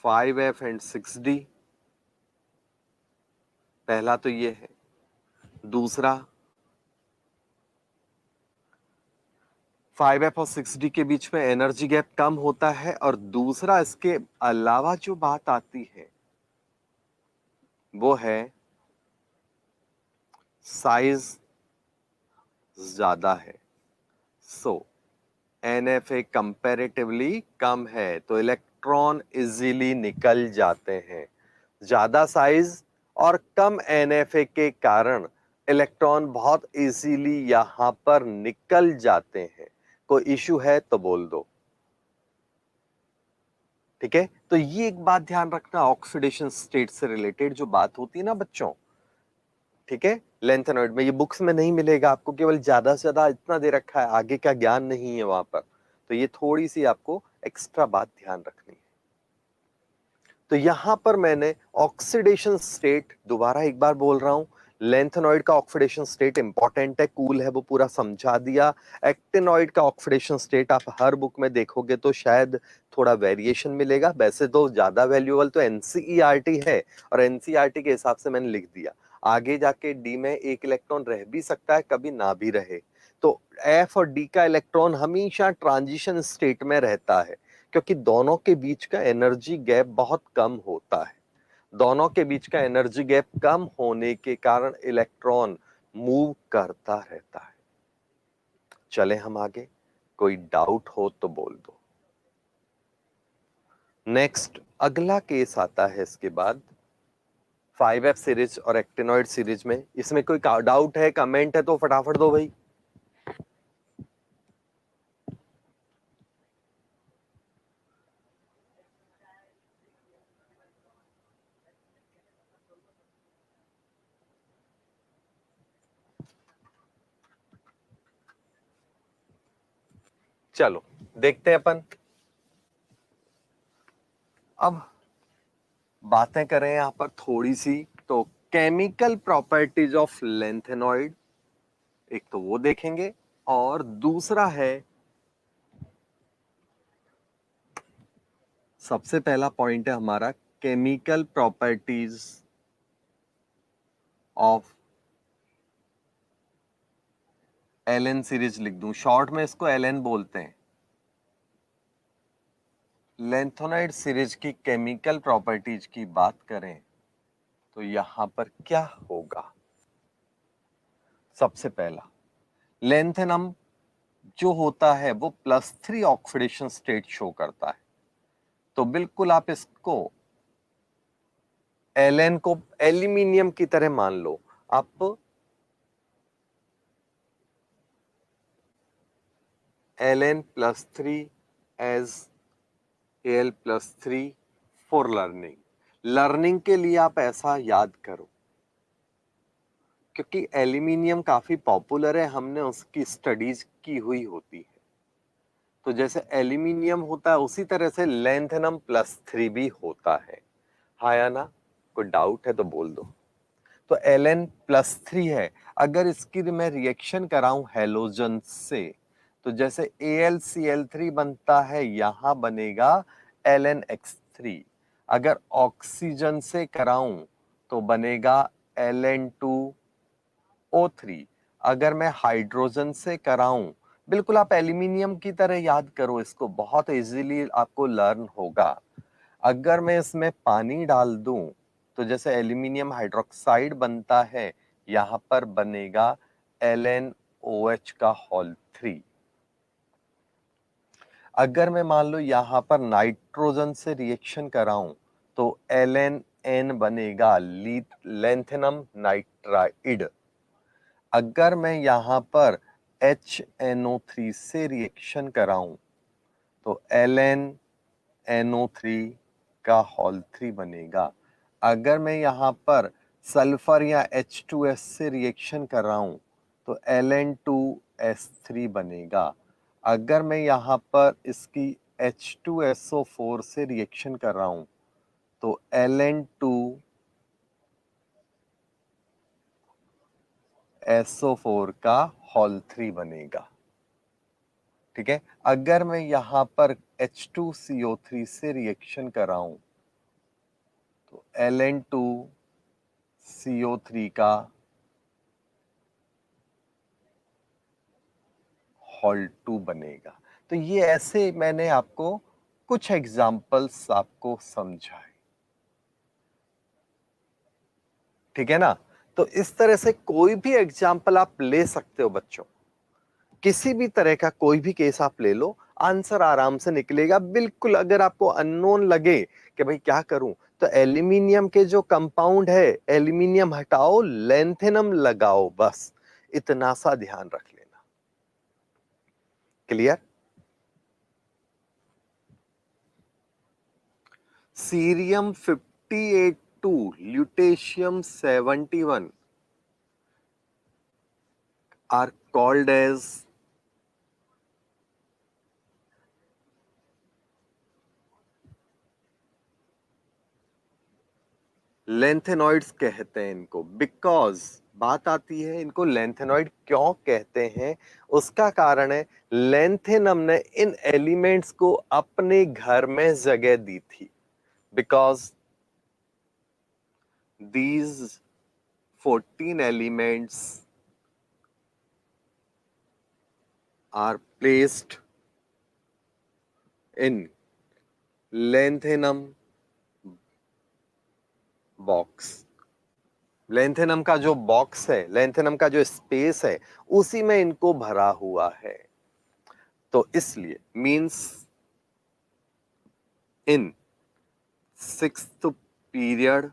5f and 6d। पहला तो ये है। दूसरा, 5f और 6d के बीच में एनर्जी गैप कम होता है। और दूसरा, इसके अलावा जो बात आती है वो है साइज ज्यादा है। सो NFA कंपैरेटिवली कम है तो इलेक्ट्रॉन इजीली निकल जाते हैं। ज्यादा साइज और कम NFA के कारण इलेक्ट्रॉन बहुत इजीली यहां पर निकल जाते हैं। कोई इशू है तो बोल दो। ठीक है, तो ये एक बात ध्यान रखना, ऑक्सीडेशन स्टेट से रिलेटेड जो बात होती है ना बच्चों, ठीक है, लेंथेनॉइड में, ये बुक्स में नहीं मिलेगा आपको, केवल ज्यादा से ज्यादा इतना दे रखा है, आगे का ज्ञान नहीं है वहां पर। तो ये थोड़ी सी आपको एक्स्ट्रा बात ध्यान रखनी है। तो यहां पर मैंने ऑक्सीडेशन स्टेट, दोबारा एक बार बोल रहा हूं, लेंथेनॉइड का ऑक्सीडेशन स्टेट इंपॉर्टेंट है, कूल है, वो पूरा समझा दिया। एक्टिनॉइड का ऑक्सीडेशन स्टेट आप हर बुक में देखोगे तो शायद थोड़ा वेरिएशन मिलेगा, वैसे तो ज्यादा वैल्यूएबल तो एनसीईआरटी है और एनसीईआरटी के हिसाब से मैंने लिख दिया। आगे जाके डी में एक इलेक्ट्रॉन रह भी सकता है, कभी ना भी रहे। तो एफ और डी का इलेक्ट्रॉन हमेशा ट्रांजिशन स्टेट में रहता है, क्योंकि दोनों के बीच का एनर्जी गैप बहुत कम होता है। दोनों के बीच का एनर्जी गैप कम होने के कारण इलेक्ट्रॉन मूव करता रहता है। चले हम आगे, कोई डाउट हो तो बोल दो। नेक्स्ट अगला केस आता है इसके बाद 5f सीरीज और एक्टिनॉइड सीरीज में। इसमें कोई डाउट है, कमेंट है तो फटाफट दो भाई। चलो देखते हैं अपन। अब बातें करें यहां पर थोड़ी सी, तो केमिकल प्रॉपर्टीज ऑफ लेंथेनॉइड एक तो वो देखेंगे, और दूसरा है, सबसे पहला पॉइंट है हमारा chemical properties of LN series. लिख दूं शॉर्ट में, इसको एलएन बोलते हैं। लेंथेनॉइड सीरीज की केमिकल प्रॉपर्टीज की बात करें तो यहां पर क्या होगा? सबसे पहला, लेंथेनम जो होता है वो +3 ऑक्सीडेशन स्टेट शो करता है। तो बिल्कुल आप इसको एलएन को एल्यूमिनियम की तरह मान लो। आप Ln+3 as Al+3 for learning. Learning के लिए आप ऐसा याद करो, क्योंकि एल्यूमिनियम काफी पॉपुलर है, हमने उसकी स्टडीज की हुई होती है। तो जैसे एल्यूमिनियम होता है उसी तरह से लेंथेनम +3 भी होता है। हाँ या ना? कोई डाउट है तो बोल दो। तो Ln+3 है। अगर इसकी मैं रिएक्शन कराऊं हेलोजन से, तो जैसे AlCl3 बनता है, यहां बनेगा LnX3। अगर ऑक्सीजन से कराऊं तो बनेगा Ln2O3। अगर मैं हाइड्रोजन से कराऊं, बिल्कुल आप एल्यूमिनियम की तरह याद करो इसको, बहुत इजीली आपको लर्न होगा। अगर मैं इसमें पानी डाल दूं तो जैसे एल्यूमिनियम हाइड्रोक्साइड बनता है, यहां पर बनेगा LnOH का होल 3। अगर मैं मान लो यहां पर नाइट्रोजन से रिएक्शन कराऊं तो LnN बनेगा लेंथेनम नाइट्राइड। अगर मैं यहां पर HNO3 से रिएक्शन कराऊं तो LnNO3 का होल 3 बनेगा। अगर मैं यहां पर सल्फर या H2S से रिएक्शन कर रहा हूं तो Ln2S3 बनेगा। अगर मैं यहां पर इसकी H2SO4 से रिएक्शन कर रहा हूं तो Ln2SO4 का होल 3 बनेगा। ठीक है, अगर मैं यहां पर H2CO3 से रिएक्शन कर रहा हूं तो Ln2CO3 का होल 2 बनेगा। तो ये ऐसे मैंने आपको कुछ एग्जाम्पल्स आपको समझाए, ठीक है ना। तो इस तरह से कोई भी एग्जाम्पल आप ले सकते हो बच्चों, किसी भी तरह का कोई भी केस आप ले लो, आंसर आराम से निकलेगा बिल्कुल। अगर आपको अननोन लगे कि भाई क्या करूं, तो एल्यूमिनियम के जो कंपाउंड है, एल्यूमिनियम हटाओ, लेंथेनम लगाओ, बस इतना सा ध्यान रख लेना। Clear? Cerium 58 lutetium 71 are called as lanthanoids कहते हैं इनको। बिकॉज बात आती है इनको लेंथेनॉइड क्यों कहते हैं, उसका कारण है लेंथेनम ने इन एलिमेंट्स को अपने घर में जगह दी थी। Because these 14 elements are placed in lanthanum box. Lanthanum का जो बॉक्स है, लेंथेनम का जो स्पेस है, उसी में इनको भरा हुआ है। तो इसलिए means in 6th period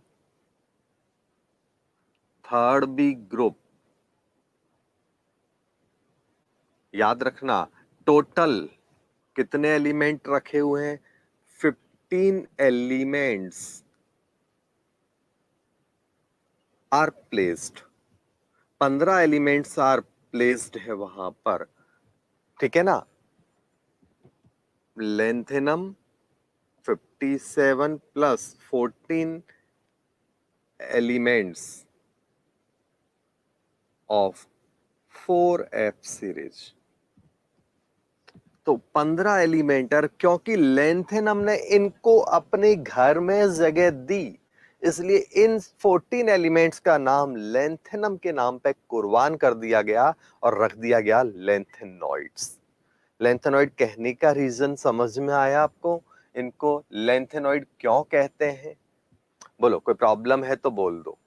3rd B group, याद रखना टोटल कितने एलिमेंट रखे हुए हैं, 15 elements are placed, 15 elements are placed है वहां पर, ठीक है ना। Lanthanum 57 plus 14 elements of 4F series, तो 15 एलिमेंटर, क्योंकि लेंथेनम ने इनको अपने घर में जगह दी, इसलिए इन 14 एलिमेंट्स का नाम लेंथेनम के नाम पे कुर्बान कर दिया गया और रख दिया गया लेंथेनॉइड्स। लेंथेनॉइड कहने का रीजन समझ में आया आपको, इनको लेंथेनॉइड क्यों कहते हैं? बोलो, कोई प्रॉब्लम है तो बोल दो।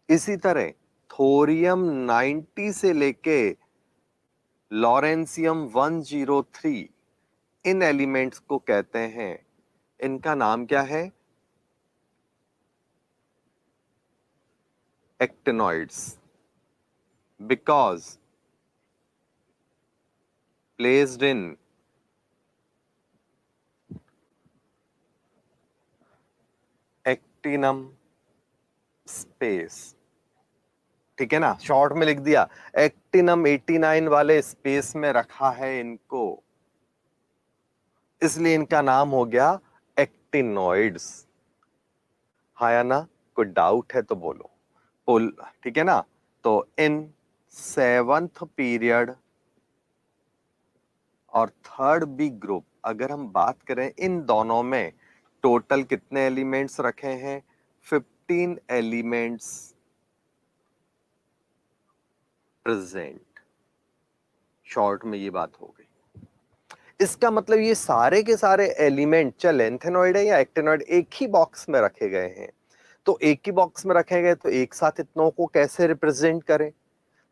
इसी तरह थोरियम 90 से लेके लॉरेंसियम 103, इन एलिमेंट्स को कहते हैं, इनका नाम क्या है? Actinoids. Because placed in actinium space, ठीक है ना, शॉर्ट में लिख दिया, एक्टिनम 89 वाले स्पेस में रखा है इनको, इसलिए इनका नाम हो गया एक्टिनॉइड्स। हाँ या ना? कोई डाउट है तो बोलो। ठीक है ना। तो इन 7th पीरियड और 3rd बी ग्रुप, अगर हम बात करें इन दोनों में टोटल कितने एलिमेंट्स रखे हैं? 15 एलिमेंट्स प्रेजेंट। शॉर्ट में ये बात हो गई। इसका मतलब ये सारे के सारे एलिमेंट, चाहे लेंथेनॉइड है या एक्टिनॉइड, एक ही बॉक्स में रखे गए हैं। तो एक ही बॉक्स में रखे गए तो एक साथ इतनों को कैसे रिप्रेजेंट करें?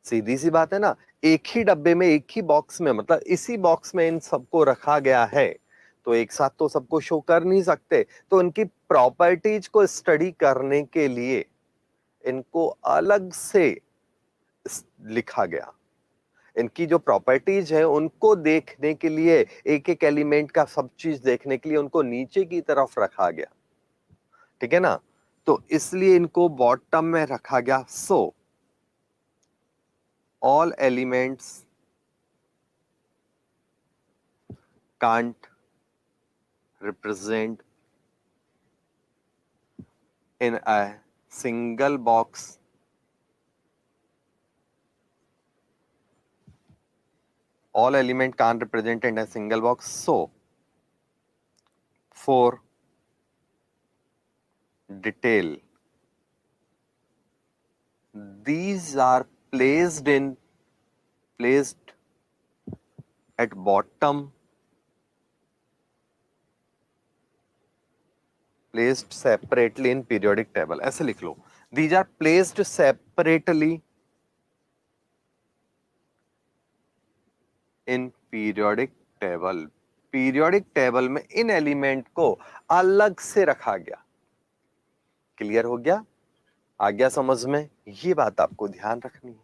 सीधी सी बात है ना, एक ही डब्बे में, एक ही बॉक्स में, मतलब इसी बॉक्स में इन सबको रखा गया है, तो एक साथ तो सबको शो कर नहीं सकते। तो इनकी प्रॉपर्टीज को स्टडी करने के लिए इनको अलग से लिखा गया। इनकी जो प्रॉपर्टीज है उनको देखने के लिए, एक एक एलिमेंट का सब चीज देखने के लिए उनको नीचे की तरफ रखा गया, ठीक है ना। तो इसलिए इनको बॉटम में रखा गया। So all elements can't represent in a single box all element can't represent in a single box, so for detail these are placed at bottom, placed separately in periodic table। ऐसे लिख लो, these are placed separately in periodic table। Periodic table में इन element को अलग से रखा गया। Clear हो गया? आ गया समझ में? ये बात आपको ध्यान रखनी है।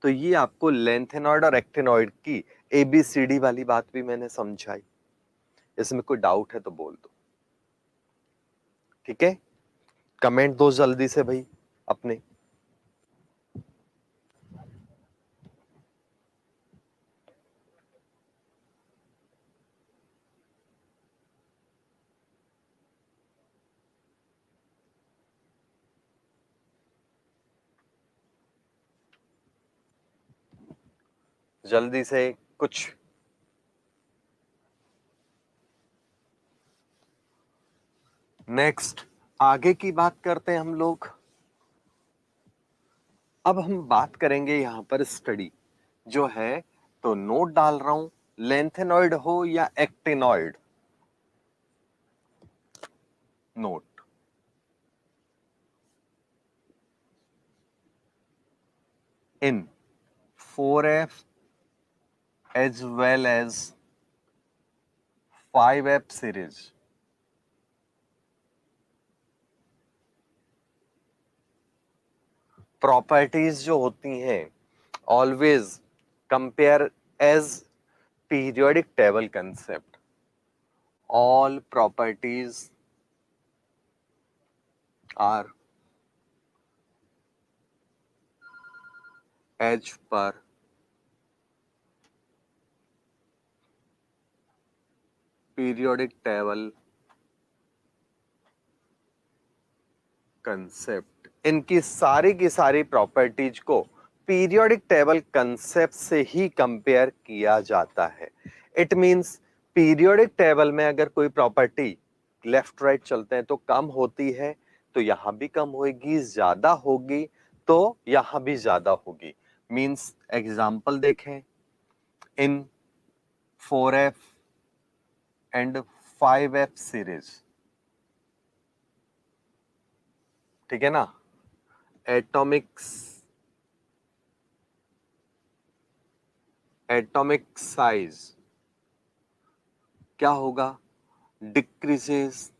तो ये आपको लेंथेनॉइड और एक्टिनॉइड की एबीसीडी वाली बात भी मैंने समझाई। इसमें कोई डाउट है तो बोल दो, ठीक है। कमेंट दो जल्दी से भाई अपने। जल्दी से कुछ। नेक्स्ट आगे की बात करते हैं हम लोग। अब हम बात करेंगे यहां पर स्टडी जो है, तो नोट डाल रहा हूं, लेंथेनॉइड हो या actinoid, note. In 4F as well as 5F series properties जो होती हैं always compare as periodic table concept. All properties are as per periodic table concept. इनकी सारी की सारी प्रॉपर्टीज को पीरियोडिक टेबल कंसेप्ट से ही कंपेयर किया जाता है। इट मींस पीरियोडिक टेबल में अगर कोई प्रॉपर्टी लेफ्ट राइट चलते हैं तो कम होती है, तो यहां भी कम होगी, ज्यादा होगी तो यहां भी ज्यादा होगी। मींस एग्जांपल देखें, इन 4F एंड 5F सीरीज, ठीक है ना, एटॉमिक साइज क्या होगा, डिक्रीजेस।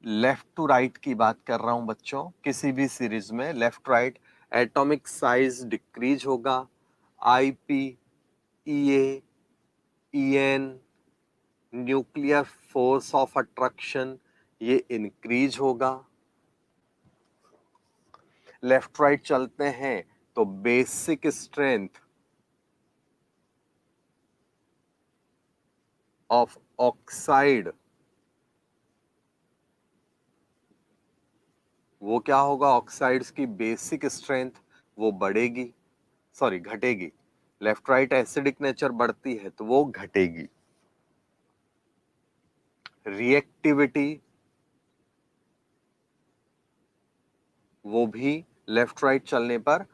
लेफ्ट टू राइट की बात कर रहा हूं बच्चों, किसी भी सीरीज में left right atomic size decrease होगा। IP, EA, EN, nuclear force of attraction, ये इंक्रीज होगा। लेफ्ट राइट चलते हैं तो बेसिक स्ट्रेंथ ऑफ ऑक्साइड वो क्या होगा, ऑक्साइड्स की बेसिक स्ट्रेंथ वो बढ़ेगी, सॉरी घटेगी। लेफ्ट राइट एसिडिक नेचर बढ़ती है तो वो घटेगी। रिएक्टिविटी वो भी लेफ्ट राइट चलने पर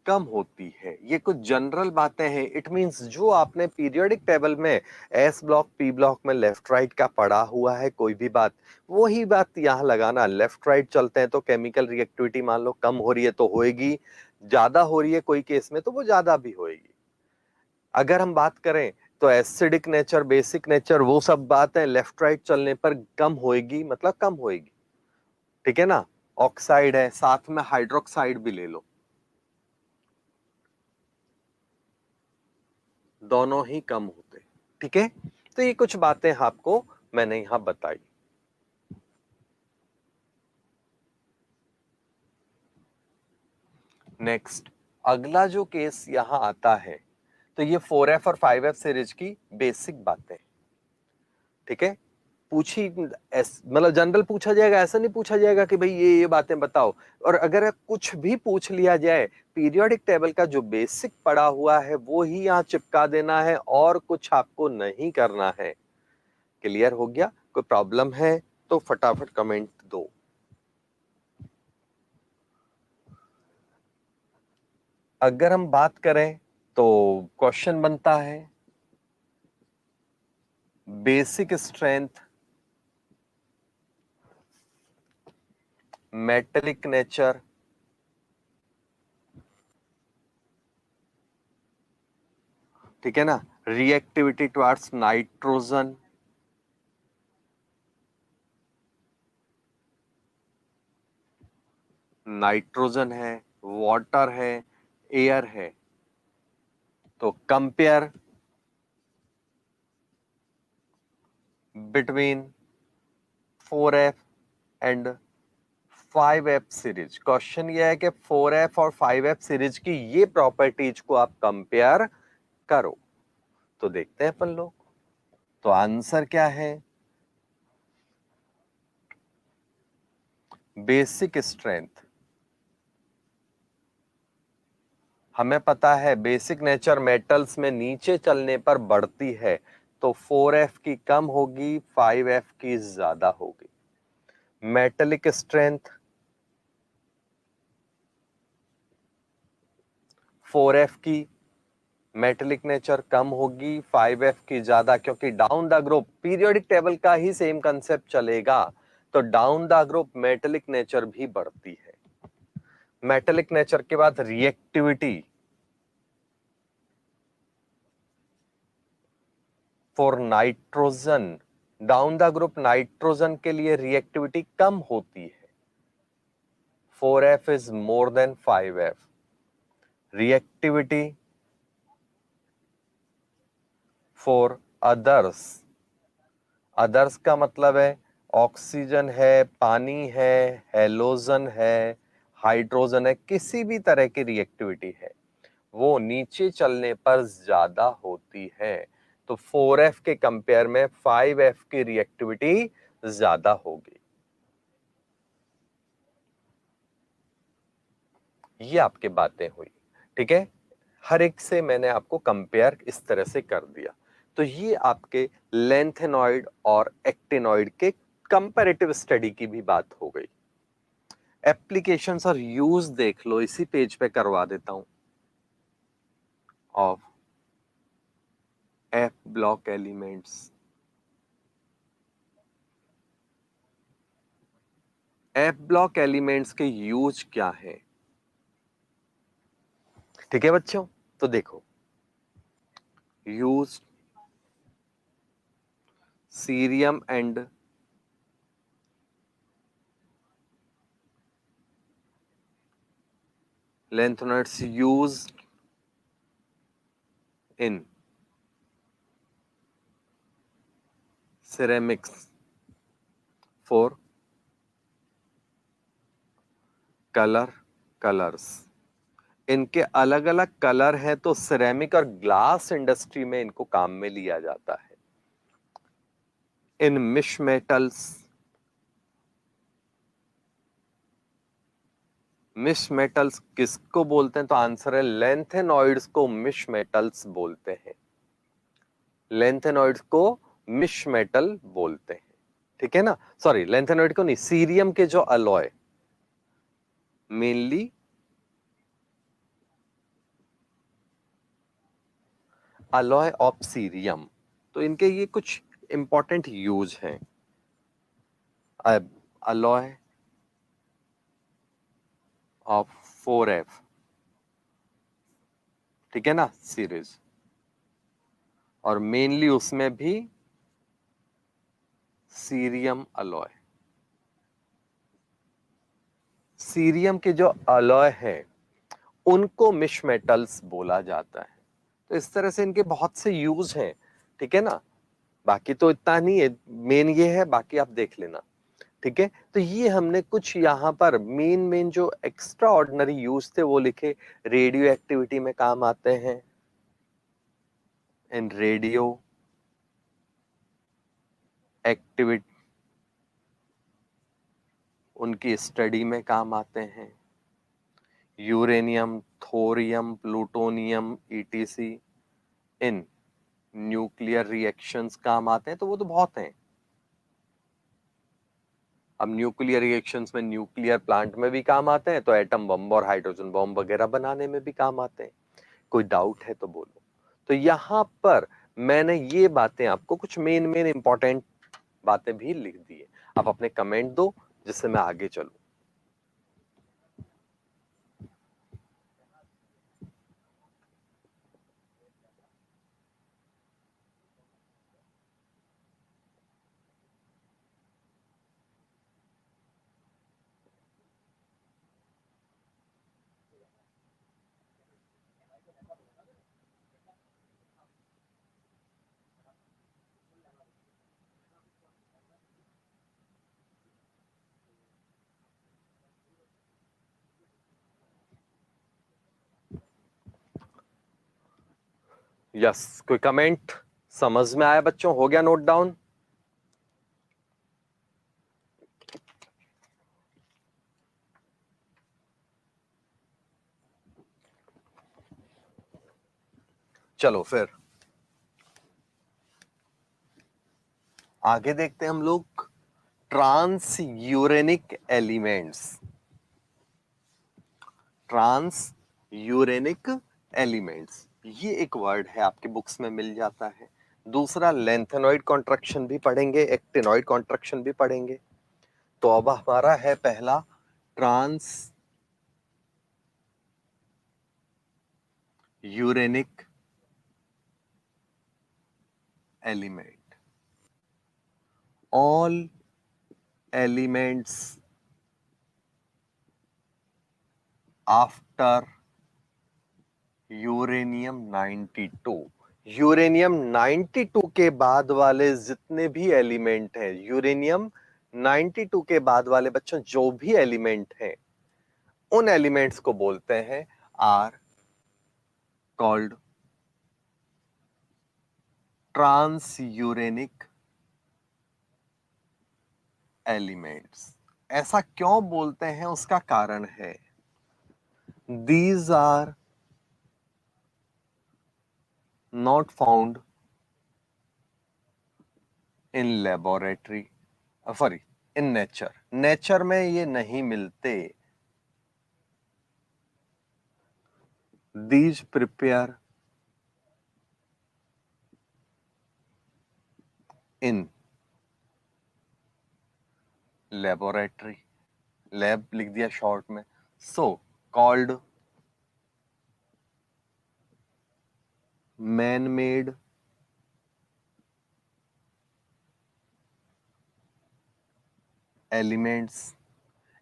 कम होती है। ये कुछ जनरल बातें हैं। इट मींस जो आपने पीरियोडिक टेबल में एस ब्लॉक पी ब्लॉक में लेफ्ट राइट का पढ़ा हुआ है कोई भी बात, वही बात यहाँ लगाना। लेफ्ट राइट चलते हैं तो केमिकल रिएक्टिविटी मान लो कम हो रही है तो होएगी, ज्यादा हो रही है कोई केस में तो वो ज्यादा भी होएगी। अगर हम बात करें तो एसिडिक नेचर बेसिक नेचर वो सब बातें लेफ्ट राइट चलने पर कम होएगी, मतलब कम होएगी, ठीक है ना। ऑक्साइड है, साथ में हाइड्रोक्साइड भी ले लो, दोनों ही कम होते। ठीक है, तो ये कुछ बातें आपको मैंने यहां बताई। नेक्स्ट, अगला जो केस यहां आता है, तो ये 4F और 5F सीरीज की बेसिक बातें। ठीक है, पूछी मतलब जनरल पूछा जाएगा, ऐसा नहीं पूछा जाएगा कि भाई ये बातें बताओ। और अगर कुछ भी पूछ लिया जाए, पीरियोडिक टेबल का जो बेसिक पड़ा हुआ है वो ही यहाँ चिपका देना है और कुछ आपको नहीं करना है। क्लियर हो गया? कोई प्रॉब्लम है तो फटाफट कमेंट दो। अगर हम बात करें तो क्वेश्चन बनता है बेसिक स्ट्रेंथ, मेटेलिक नेचर, ठीक है ना, रिएक्टिविटी टुवर्ड्स नाइट्रोजन, नाइट्रोजन है, वाटर है, एयर है, तो compare between 4F and 5F series. Question ये है कि 4F और 5F सीरीज की ये प्रॉपर्टीज को आप कंपेयर करो। तो देखते हैं अपन लोग, तो आंसर क्या है? बेसिक स्ट्रेंथ, हमें पता है बेसिक नेचर मेटल्स में नीचे चलने पर बढ़ती है, तो 4F की कम होगी, 5F की ज्यादा होगी। मेटेलिक स्ट्रेंथ 4F की मेटेलिक नेचर कम होगी, 5F की ज्यादा, क्योंकि down the group periodic table का ही सेम कंसेप्ट चलेगा, तो down the group metallic nature भी बढ़ती है। मेटेलिक नेचर के बाद reactivity for nitrogen, down the group nitrogen के लिए रिएक्टिविटी कम होती है, 4F is more than 5F। Reactivity for others, others का मतलब है ऑक्सीजन है, पानी है, हेलोजन है, हाइड्रोजन है, किसी भी तरह की रिएक्टिविटी है, वो नीचे चलने पर ज्यादा होती है, तो 4F के कंपेयर में 5F की रिएक्टिविटी ज्यादा होगी। ये आपकी बातें हुई। ठीक है, हर एक से मैंने आपको कंपेयर इस तरह से कर दिया। तो ये आपके लेंथेनॉइड और एक्टिनॉइड के कंपैरेटिव स्टडी की भी बात हो गई। एप्लीकेशंस और यूज देख लो, इसी पेज पे करवा देता हूं। Of F block elements, F block elements के यूज क्या है? ठीक है बच्चों, तो देखो, use cerium and lanthanide used in ceramics for color colors। इनके अलग अलग कलर हैं, तो सिरेमिक और ग्लास इंडस्ट्री में इनको काम में लिया जाता है। इन मिश मेटल्स, मिश मेटल्स किसको बोलते हैं? तो आंसर है लेंथेनॉइड्स को मिश मेटल्स बोलते हैं। लेंथेनॉइड्स को मिश मेटल बोलते हैं। ठीक है ना, सॉरी लेंथेनॉइड को नहीं, सीरियम के जो alloy, mainly alloy of cerium, तो इनके ये कुछ इंपॉर्टेंट यूज हैं। अलॉय ऑफ 4F, ठीक है ना, सीरीज, और मेनली उसमें भी सीरियम अलॉय। सीरियम के जो अलॉय है उनको मिश मेटल्स बोला जाता है। तो इस तरह से इनके बहुत से यूज हैं, ठीक है ना। बाकी तो इतना नहीं है, मेन ये है, बाकी आप देख लेना, ठीक है। तो ये हमने कुछ यहाँ पर मेन मेन जो एक्स्ट्रा ऑर्डिनरी यूज थे वो लिखे। रेडियो एक्टिविटी में काम आते हैं, इन रेडियो एक्टिविटी उनकी स्टडी में काम आते हैं। Uranium, thorium, plutonium, etc in nuclear reactions काम आते हैं। तो वो तो बहुत हैं। अब न्यूक्लियर रिएक्शंस में न्यूक्लियर प्लांट में भी काम आते हैं, तो एटम बम और हाइड्रोजन बम वगैरह बनाने में भी काम आते हैं। कोई डाउट है तो बोलो। तो यहां पर मैंने ये बातें आपको कुछ मेन मेन इंपॉर्टेंट बातें भी लिख दी है। आप अपने कमेंट दो जिससे मैं आगे चलूं। यस, कोई कमेंट समझ में आया बच्चों? हो गया नोट डाउन? चलो फिर आगे देखते हैं हम लोग transuranic elements. Transuranic elements, ये एक वर्ड है, आपके बुक्स में मिल जाता है। दूसरा लेंथेनॉइड कॉन्ट्रैक्शन भी पढ़ेंगे, एक्टिनॉइड कॉन्ट्रैक्शन भी पढ़ेंगे। तो अब हमारा है पहला transuranic element. All elements after uranium 92। Uranium 92 के बाद वाले जितने भी एलिमेंट हैं, यूरेनियम 92 के बाद वाले बच्चों जो भी एलिमेंट हैं, उन एलिमेंट्स को बोलते हैं are called transuranic elements. ऐसा क्यों बोलते हैं उसका कारण है, these are not found in laboratory, sorry, in nature. Nature में ये नहीं मिलते। These prepare in laboratory, lab लिख दिया शॉर्ट में, so called man made elements.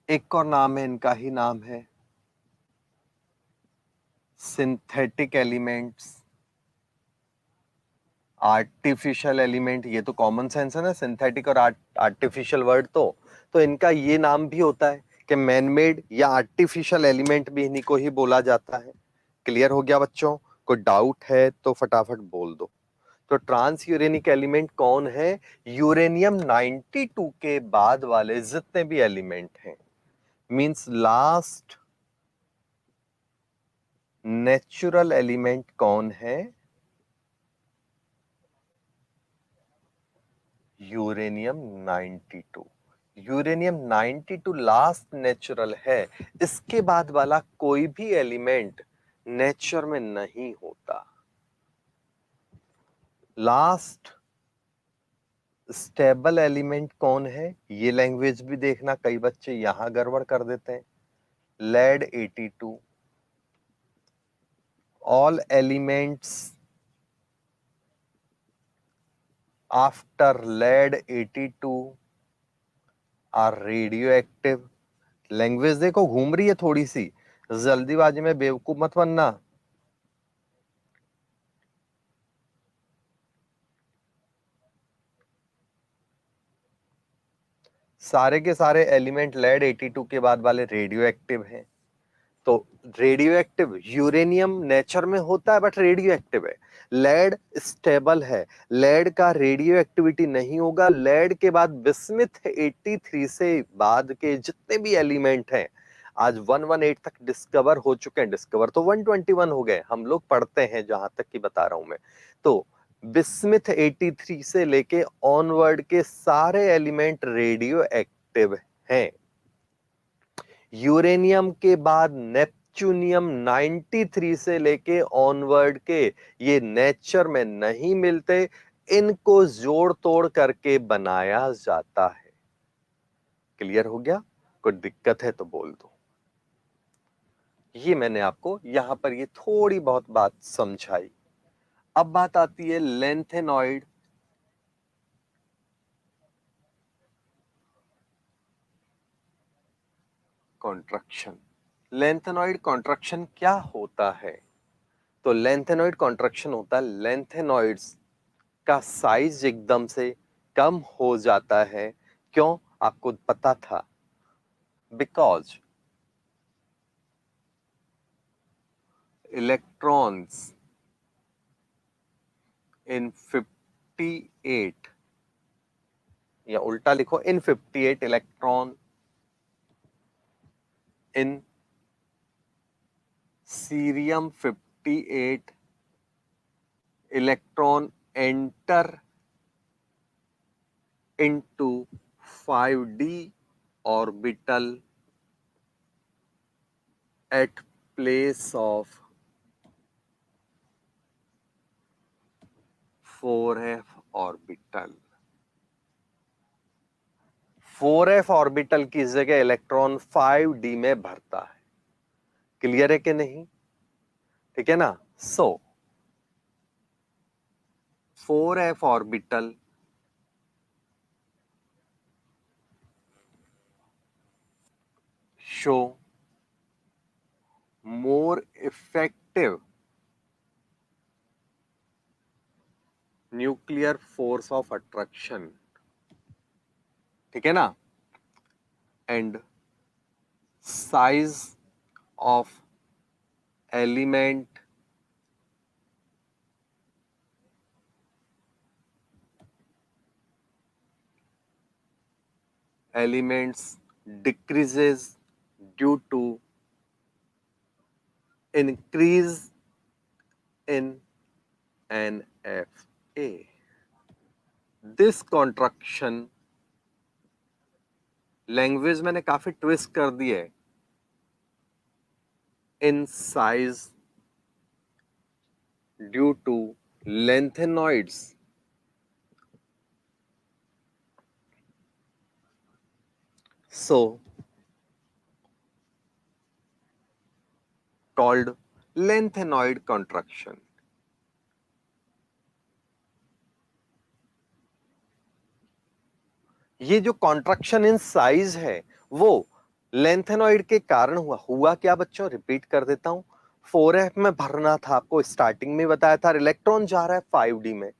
एक और नाम है इनका ही नाम है सिंथेटिक एलिमेंट्स, आर्टिफिशियल एलिमेंट। ये तो कॉमन सेंस है ना, सिंथेटिक और आर्टिफिशियल वर्ड। तो इनका ये नाम भी होता है कि मैन मेड या आर्टिफिशियल एलिमेंट भी इन्हीं को ही बोला जाता है। क्लियर हो गया बच्चों? कोई डाउट है तो फटाफट बोल दो। तो ट्रांस यूरेनिक एलिमेंट कौन है? यूरेनियम 92 के बाद वाले जितने भी एलिमेंट हैं, मींस लास्ट नेचुरल एलिमेंट कौन है? यूरेनियम 92। यूरेनियम 92 लास्ट नेचुरल है। इसके बाद वाला कोई भी एलिमेंट नेचर में नहीं होता। लास्ट स्टेबल एलिमेंट कौन है? ये लैंग्वेज भी देखना, कई बच्चे यहां गड़बड़ कर देते हैं। Lead 82। All elements after lead 82 are radioactive. Language देखो घूम रही है थोड़ी सी, जल्दीबाजी में बेवकूफ मत बनना। सारे के सारे एलिमेंट लेड 82 के बाद वाले रेडियो एक्टिव हैं। तो रेडियो एक्टिव यूरेनियम नेचर में होता है बट रेडियो एक्टिव है। लेड स्टेबल है, लेड का रेडियो एक्टिविटी नहीं होगा। लेड के बाद बिस्मिथ 83 से बाद के जितने भी एलिमेंट हैं आज 118 तक डिस्कवर हो चुके हैं। डिस्कवर तो 121 हो गए, हम लोग पढ़ते हैं जहां तक की बता रहा हूं मैं। तो बिस्मिथ 83 से लेके ऑनवर्ड के सारे एलिमेंट रेडियो एक्टिव हैं। यूरेनियम के बाद नेपच्यूनियम 93 से लेके ऑनवर्ड के ये नेचर में नहीं मिलते, इनको जोड़ तोड़ करके बनाया जाता है। क्लियर हो गया? कोई दिक्कत है तो बोल दो। ये मैंने आपको यहां पर ये थोड़ी बहुत बात समझाई। अब बात आती है लेंथेनॉइड कॉन्ट्रैक्शन। लेंथेनॉइड कॉन्ट्रैक्शन क्या होता है? तो लेंथेनॉइड कॉन्ट्रैक्शन होता है लेंथेनॉइड्स का साइज एकदम से कम हो जाता है। क्यों? आपको पता था? बिकॉज इलेक्ट्रॉन्स इन 58, या उल्टा लिखो in 58 electron in cerium 58 electron enter into 5d orbital at place of 4f orbital। 4f orbital की जगह इलेक्ट्रॉन 5d में भरता है। क्लियर है कि नहीं? ठीक है ना? So 4f orbital show more effective nuclear force of attraction. ठीक है ना? And size of element elements decreases due to increase in NFA। This contraction language मैंने काफी ट्विस्ट कर दी है। In size due to lanthanoids so called lanthanoid contraction. ये जो कॉन्ट्रैक्शन इन साइज है वो लेंथेनॉइड के कारण हुआ क्या बच्चों? रिपीट कर देता हूं। 4f में भरना था, आपको स्टार्टिंग में बताया था। इलेक्ट्रॉन जा रहा है 5d में,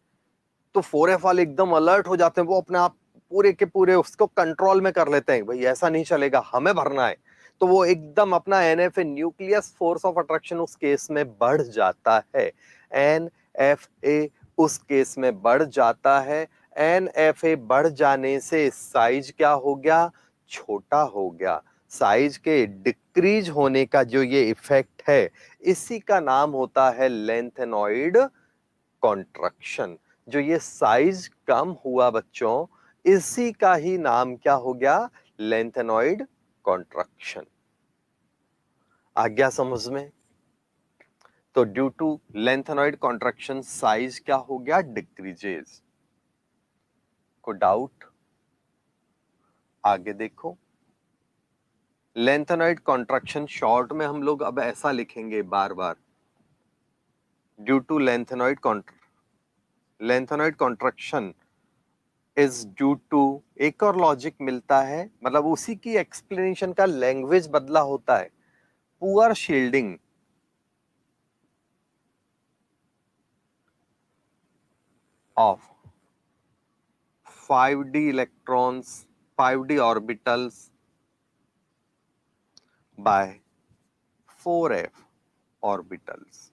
तो 4f वाले एकदम अलर्ट हो जाते हैं, वो अपने आप पूरे के पूरे उसको कंट्रोल में कर लेते हैं। भाई ऐसा नहीं चलेगा, हमें भरना है। तो वो एकदम अपना NFA nucleus force of attraction उस केस में बढ़ जाता है। NFA उस केस में बढ़ जाता है। NFA बढ़ जाने से साइज क्या हो गया? छोटा हो गया। साइज के डिक्रीज होने का जो ये इफेक्ट है, इसी का नाम होता है लेंथेनॉइड कॉन्ट्रैक्शन। जो ये साइज कम हुआ बच्चों, इसी का ही नाम क्या हो गया? Lanthanoid contraction. आ गया समझ में? तो due to lanthanoid contraction size क्या हो गया? डिक्रीजेस। को डाउट? आगे देखो। लेंथेनॉइड कॉन्ट्रैक्शन शॉर्ट में हम लोग अब ऐसा लिखेंगे बार बार, due to lanthanoid contraction is due to. एक और लॉजिक मिलता है, मतलब उसी की एक्सप्लेनेशन का लैंग्वेज बदला होता है। Poor shielding of 5d electrons 5d orbitals by 4f orbitals।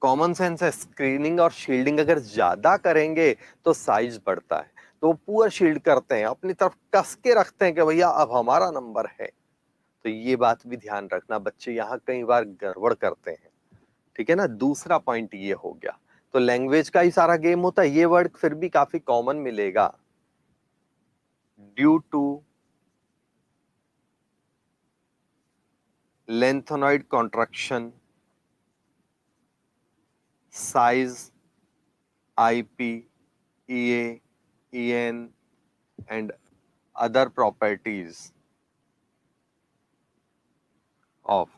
Common sense है, स्क्रीनिंग और शील्डिंग अगर ज्यादा करेंगे तो साइज बढ़ता है, तो पुअर शील्ड करते हैं, अपनी तरफ कस के रखते हैं कि भैया अब हमारा नंबर है। तो ये बात भी ध्यान रखना, बच्चे यहाँ कई बार गड़बड़ करते हैं, ठीक है ना। दूसरा पॉइंट ये हो गया। तो लैंग्वेज का ही सारा गेम होता है, ये वर्ड फिर भी काफी कॉमन मिलेगा। Due to lengthenoid contraction, size, IP, EA, EN and other properties of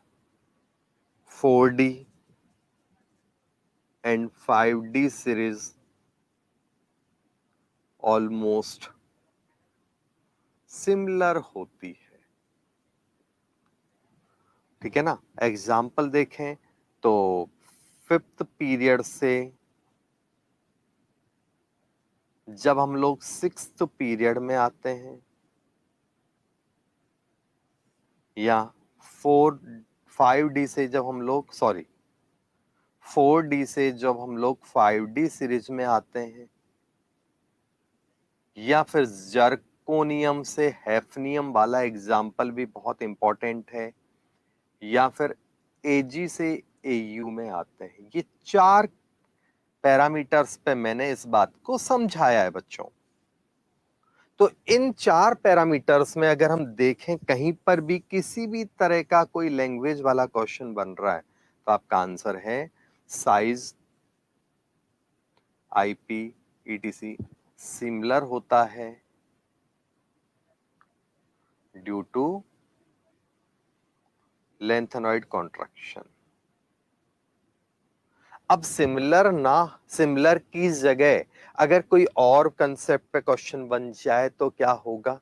4D and 5D series almost similar होती है, ठीक है ना। एग्जाम्पल देखें तो 5th पीरियड से जब हम लोग 6th पीरियड में आते हैं, या 5D से जब हम लोग 4D से जब हम लोग 5D सीरीज में आते हैं, या फिर जर्कोनियम से हैफनियम वाला एग्जाम्पल भी बहुत इंपॉर्टेंट है, या फिर एजी से एयू में आते हैं। ये 4 पैरामीटर्स पे मैंने इस बात को समझाया है बच्चों। तो इन 4 पैरामीटर्स में अगर हम देखें कहीं पर भी किसी भी तरह का कोई लैंग्वेज वाला क्वेश्चन बन रहा है, तो आपका आंसर है साइज, आईपी, ईटीसी सिमिलर होता है ड्यू टू लेंथेनॉइड कॉन्ट्रैक्शन। अब सिमिलर की जगह अगर कोई और कंसेप्ट पे क्वेश्चन बन जाए तो क्या होगा।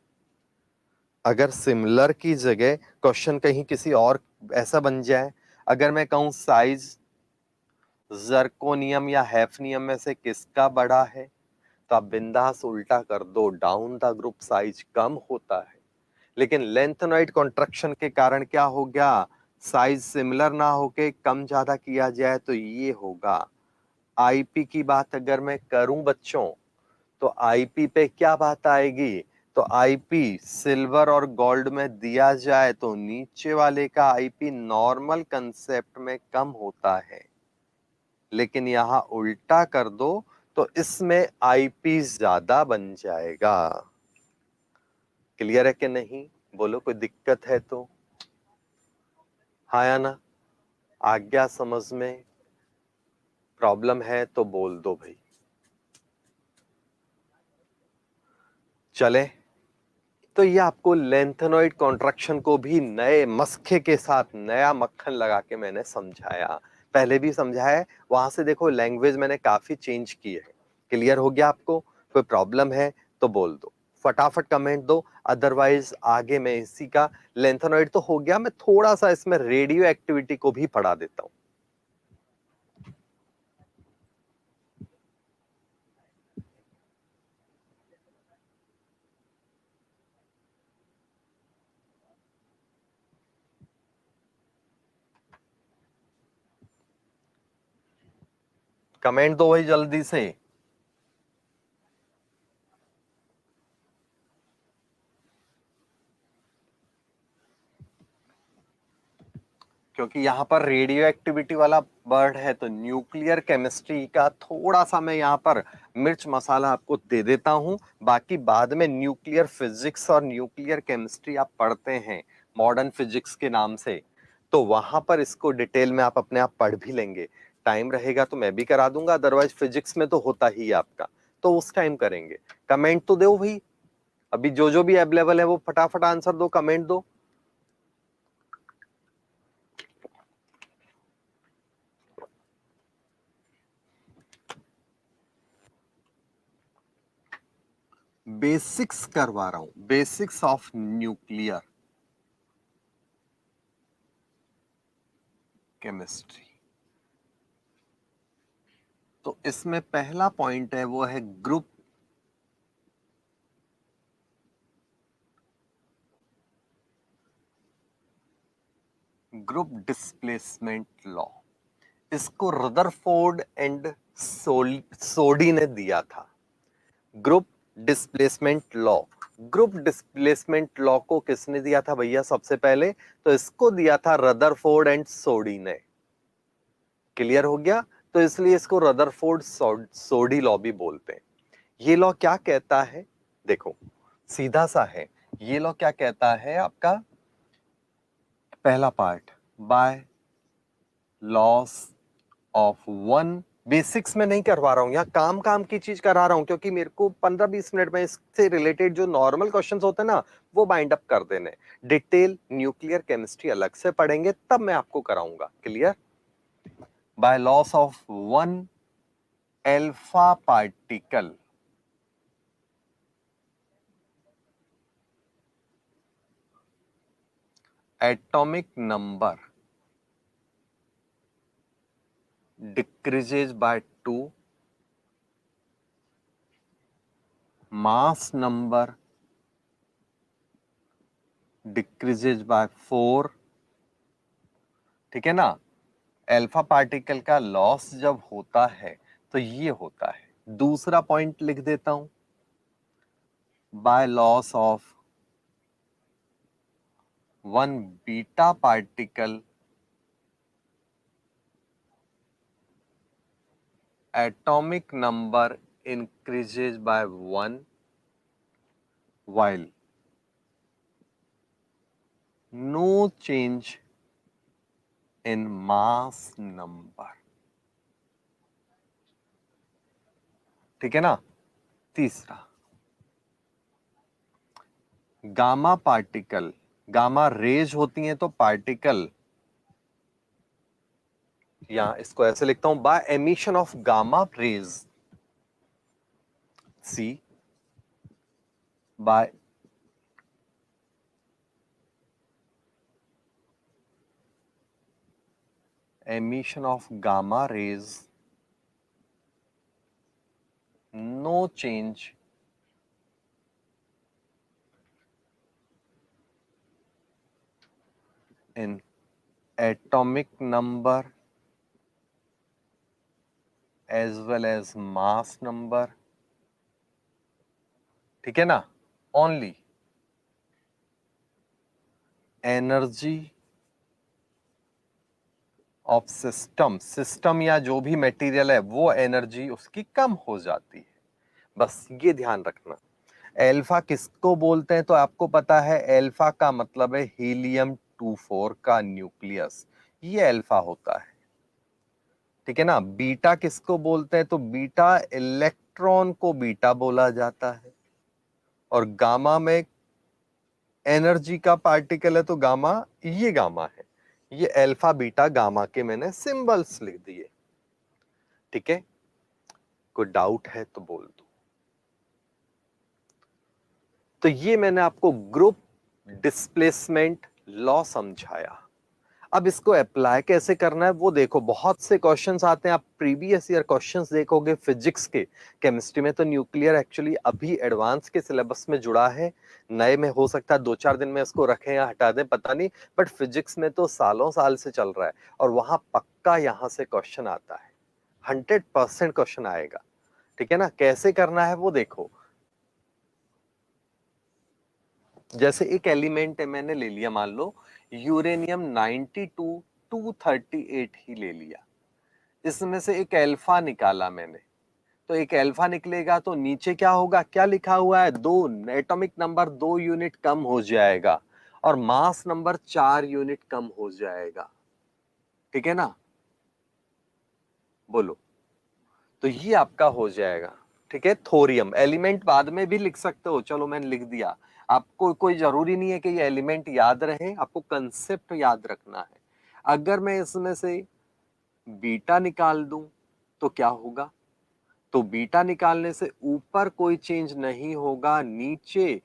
अगर सिमिलर की जगह क्वेश्चन कहीं किसी और ऐसा बन जाए, अगर मैं कहूं साइज जर्कोनियम या हैफनियम में से किसका बड़ा है, तो आप बिंदास उल्टा कर दो, डाउन द ग्रुप साइज कम होता है। लेकिन लेंथेनॉइड कॉन्ट्रैक्शन के कारण क्या हो गया, साइज सिमिलर ना होके कम ज्यादा किया जाए तो ये होगा। आईपी की बात अगर मैं करूं बच्चों, तो आईपी पे क्या बात आएगी, तो आईपी सिल्वर और गोल्ड में दिया जाए तो नीचे वाले का आईपी नॉर्मल कंसेप्ट में कम होता है, लेकिन यहां उल्टा कर दो तो इसमें आईपी ज्यादा बन जाएगा। क्लियर है कि नहीं, बोलो कोई दिक्कत है तो हाँ या ना। आज्ञा समझ में प्रॉब्लम है तो बोल दो भाई। चले, तो ये आपको लेंथेनॉइड कॉन्ट्रैक्शन को भी नए मस्खे के साथ नया मक्खन लगा के मैंने समझाया। पहले भी समझाया है, वहां से देखो लैंग्वेज मैंने काफी चेंज की है। क्लियर हो गया आपको, कोई प्रॉब्लम है तो बोल दो, फटाफट कमेंट दो, अदरवाइज आगे मैं इसी का लेंथेनॉइड तो हो गया, मैं थोड़ा सा इसमें रेडियो एक्टिविटी को भी पढ़ा देता हूं। कमेंट दो भाई जल्दी से। क्योंकि यहाँ पर रेडियो एक्टिविटी वाला वर्ड है, तो न्यूक्लियर केमिस्ट्री का थोड़ा सा मैं यहाँ पर मिर्च मसाला आपको दे देता हूँ। बाकी बाद में न्यूक्लियर फिजिक्स और न्यूक्लियर केमिस्ट्री आप पढ़ते हैं मॉडर्न फिजिक्स के नाम से, तो वहां पर इसको डिटेल में आप अपने आप पढ़ भी लेंगे। टाइम रहेगा तो मैं भी करा दूंगा, अदरवाइज फिजिक्स में तो होता ही है आपका, तो उस टाइम करेंगे। कमेंट तो दो भाई, अभी जो जो भी अवेलेबल है वो फटाफट आंसर दो, कमेंट दो। बेसिक्स करवा रहा हूं, बेसिक्स ऑफ न्यूक्लियर केमिस्ट्री। तो इसमें पहला पॉइंट है वो है ग्रुप ग्रुप डिस्प्लेसमेंट लॉ, इसको रदरफोर्ड एंड सोडी ने दिया था। Group displacement law, group displacement law को किसने दिया था भैया सबसे पहले? तो इसको दिया था रदरफोर्ड एंड सोडी ने। क्लियर हो गया? तो इसलिए इसको रदरफोर्ड सोडी लॉ भी बोलते हैं। ये लॉ क्या कहता है? देखो सीधा सा है। ये लॉ क्या कहता है आपका? पहला part, by loss of one, basics में नहीं करवा रहा हूं, यहाँ काम काम की चीज करा रहा हूं, क्योंकि मेरे को 15-20 मिनट में इससे रिलेटेड जो नॉर्मल क्वेश्चंस होते हैं ना वो बाइंड अप कर देने। डिटेल न्यूक्लियर केमिस्ट्री अलग से पढ़ेंगे, तब मैं आपको कराऊंगा। Clear? By loss of one alpha particle, atomic number decreases by 2, mass number decreases by 4। ठीक है ना? अल्फा पार्टिकल का लॉस जब होता है तो ये होता है। दूसरा पॉइंट लिख देता हूं, by loss of one beta particle atomic number increases by 1 while no change in mass number। ठीक है ना? तीसरा, गामा पार्टिकल, गामा रेज होती हैं तो पार्टिकल, यहां इसको ऐसे लिखता हूं, by emission of gamma rays, see by emission of gamma rays, no change in atomic number as well as mass number। ठीक है ना? Only energy of system, system या जो भी मटेरियल है वो एनर्जी उसकी कम हो जाती है। बस ये ध्यान रखना। एल्फा किसको बोलते हैं? तो आपको पता है एल्फा का मतलब है हीलियम 24 का न्यूक्लियस, ये एल्फा होता है। ठीक है ना? बीटा किसको बोलते हैं? तो बीटा इलेक्ट्रॉन को बीटा बोला जाता है। और गामा में एनर्जी का पार्टिकल है तो गामा, ये गामा है। ये अल्फा बीटा गामा के मैंने सिंबल्स लिख दिए। ठीक है? कोई डाउट है तो बोल दो। तो ये मैंने आपको ग्रुप डिस्प्लेसमेंट लॉ समझाया। अब इसको अप्लाई कैसे करना है वो देखो। बहुत से क्वेश्चंस आते हैं, आप प्रीवियस ईयर क्वेश्चंस देखोगे फिजिक्स के, केमिस्ट्री में तो न्यूक्लियर एक्चुअली अभी एडवांस के सिलेबस में जुड़ा है, नए में हो सकता है 2-4 दिन में इसको रखें या हटा दें, पता नहीं, बट फिजिक्स में तो सालों साल से चल रहा है और वहां पक्का यहां से क्वेश्चन आता है, 100% क्वेश्चन आएगा। ठीक है ना? कैसे करना है वो देखो। जैसे एक एलिमेंट है, मैंने ले लिया मान लो यूरेनियम 92 238 ही ले लिया, इसमें से एक अल्फा निकाला मैंने, तो एक अल्फा निकलेगा तो नीचे क्या होगा? क्या लिखा हुआ है? 2, एटॉमिक नंबर 2 यूनिट कम हो जाएगा और मास नंबर 4 यूनिट कम हो जाएगा। ठीक है ना? बोलो। तो ये आपका हो जाएगा। ठीक है? थोरियम एलिमेंट बाद में भी लिख सकते हो, चलो मैंने लिख दिया। आपको कोई जरूरी नहीं है कि ये एलिमेंट याद रहे, आपको कंसेप्ट याद रखना है। अगर मैं इसमें से बीटा निकाल दूं तो क्या होगा? तो बीटा निकालने से ऊपर कोई चेंज नहीं होगा, नीचे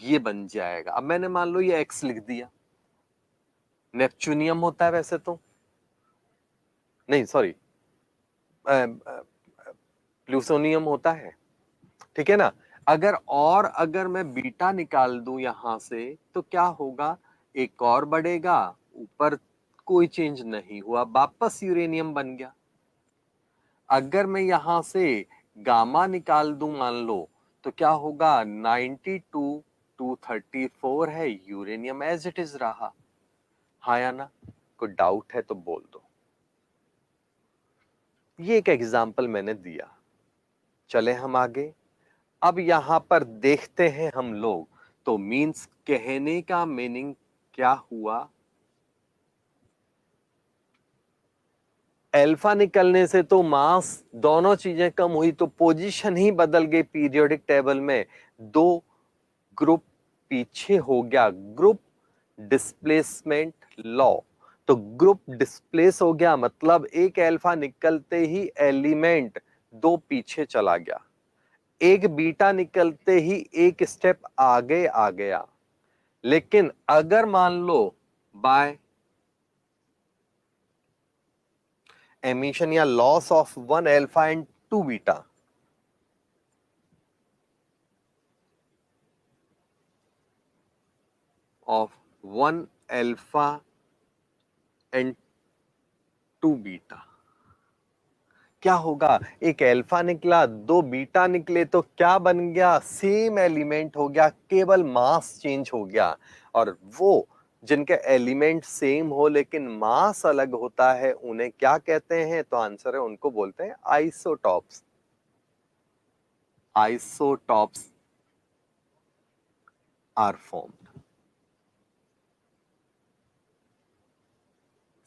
ये बन जाएगा। अब मैंने मान लो ये एक्स लिख दिया, नेपच्यूनियम होता है वैसे तो, नहीं सॉरी प्लूटोनियम होता है। ठीक है ना? अगर मैं बीटा निकाल दूं यहां से तो क्या होगा? एक और बढ़ेगा, ऊपर कोई चेंज नहीं हुआ, वापस यूरेनियम बन गया। अगर मैं यहां से गामा निकाल दूं मान लो, तो क्या होगा, 92 234 है, यूरेनियम एज इट इज रहा। हाँ या ना? कोई डाउट है तो बोल दो। ये एक एग्जाम्पल मैंने दिया। चले हम आगे। अब यहां पर देखते हैं हम लोग, तो मींस कहने का मीनिंग क्या हुआ, अल्फा निकलने से तो मास दोनों चीजें कम हुई, तो पोजीशन ही बदल गई पीरियोडिक टेबल में, दो ग्रुप पीछे हो गया, ग्रुप डिस्प्लेसमेंट लॉ। तो ग्रुप डिस्प्लेस हो गया मतलब एक अल्फा निकलते ही एलिमेंट दो पीछे चला गया, एक बीटा निकलते ही एक स्टेप आगे आ गया। लेकिन अगर मान लो बाय एमिशन या loss of one alpha and two beta, of one alpha and two beta, क्या होगा, एक अल्फा निकला दो बीटा निकले, तो क्या बन गया, सेम एलिमेंट हो गया, केवल मास चेंज हो गया। और वो जिनके एलिमेंट सेम हो लेकिन मास अलग होता है उन्हें क्या कहते हैं, तो आंसर है उनको बोलते हैं आइसोटॉप्स। Isotopes are formed.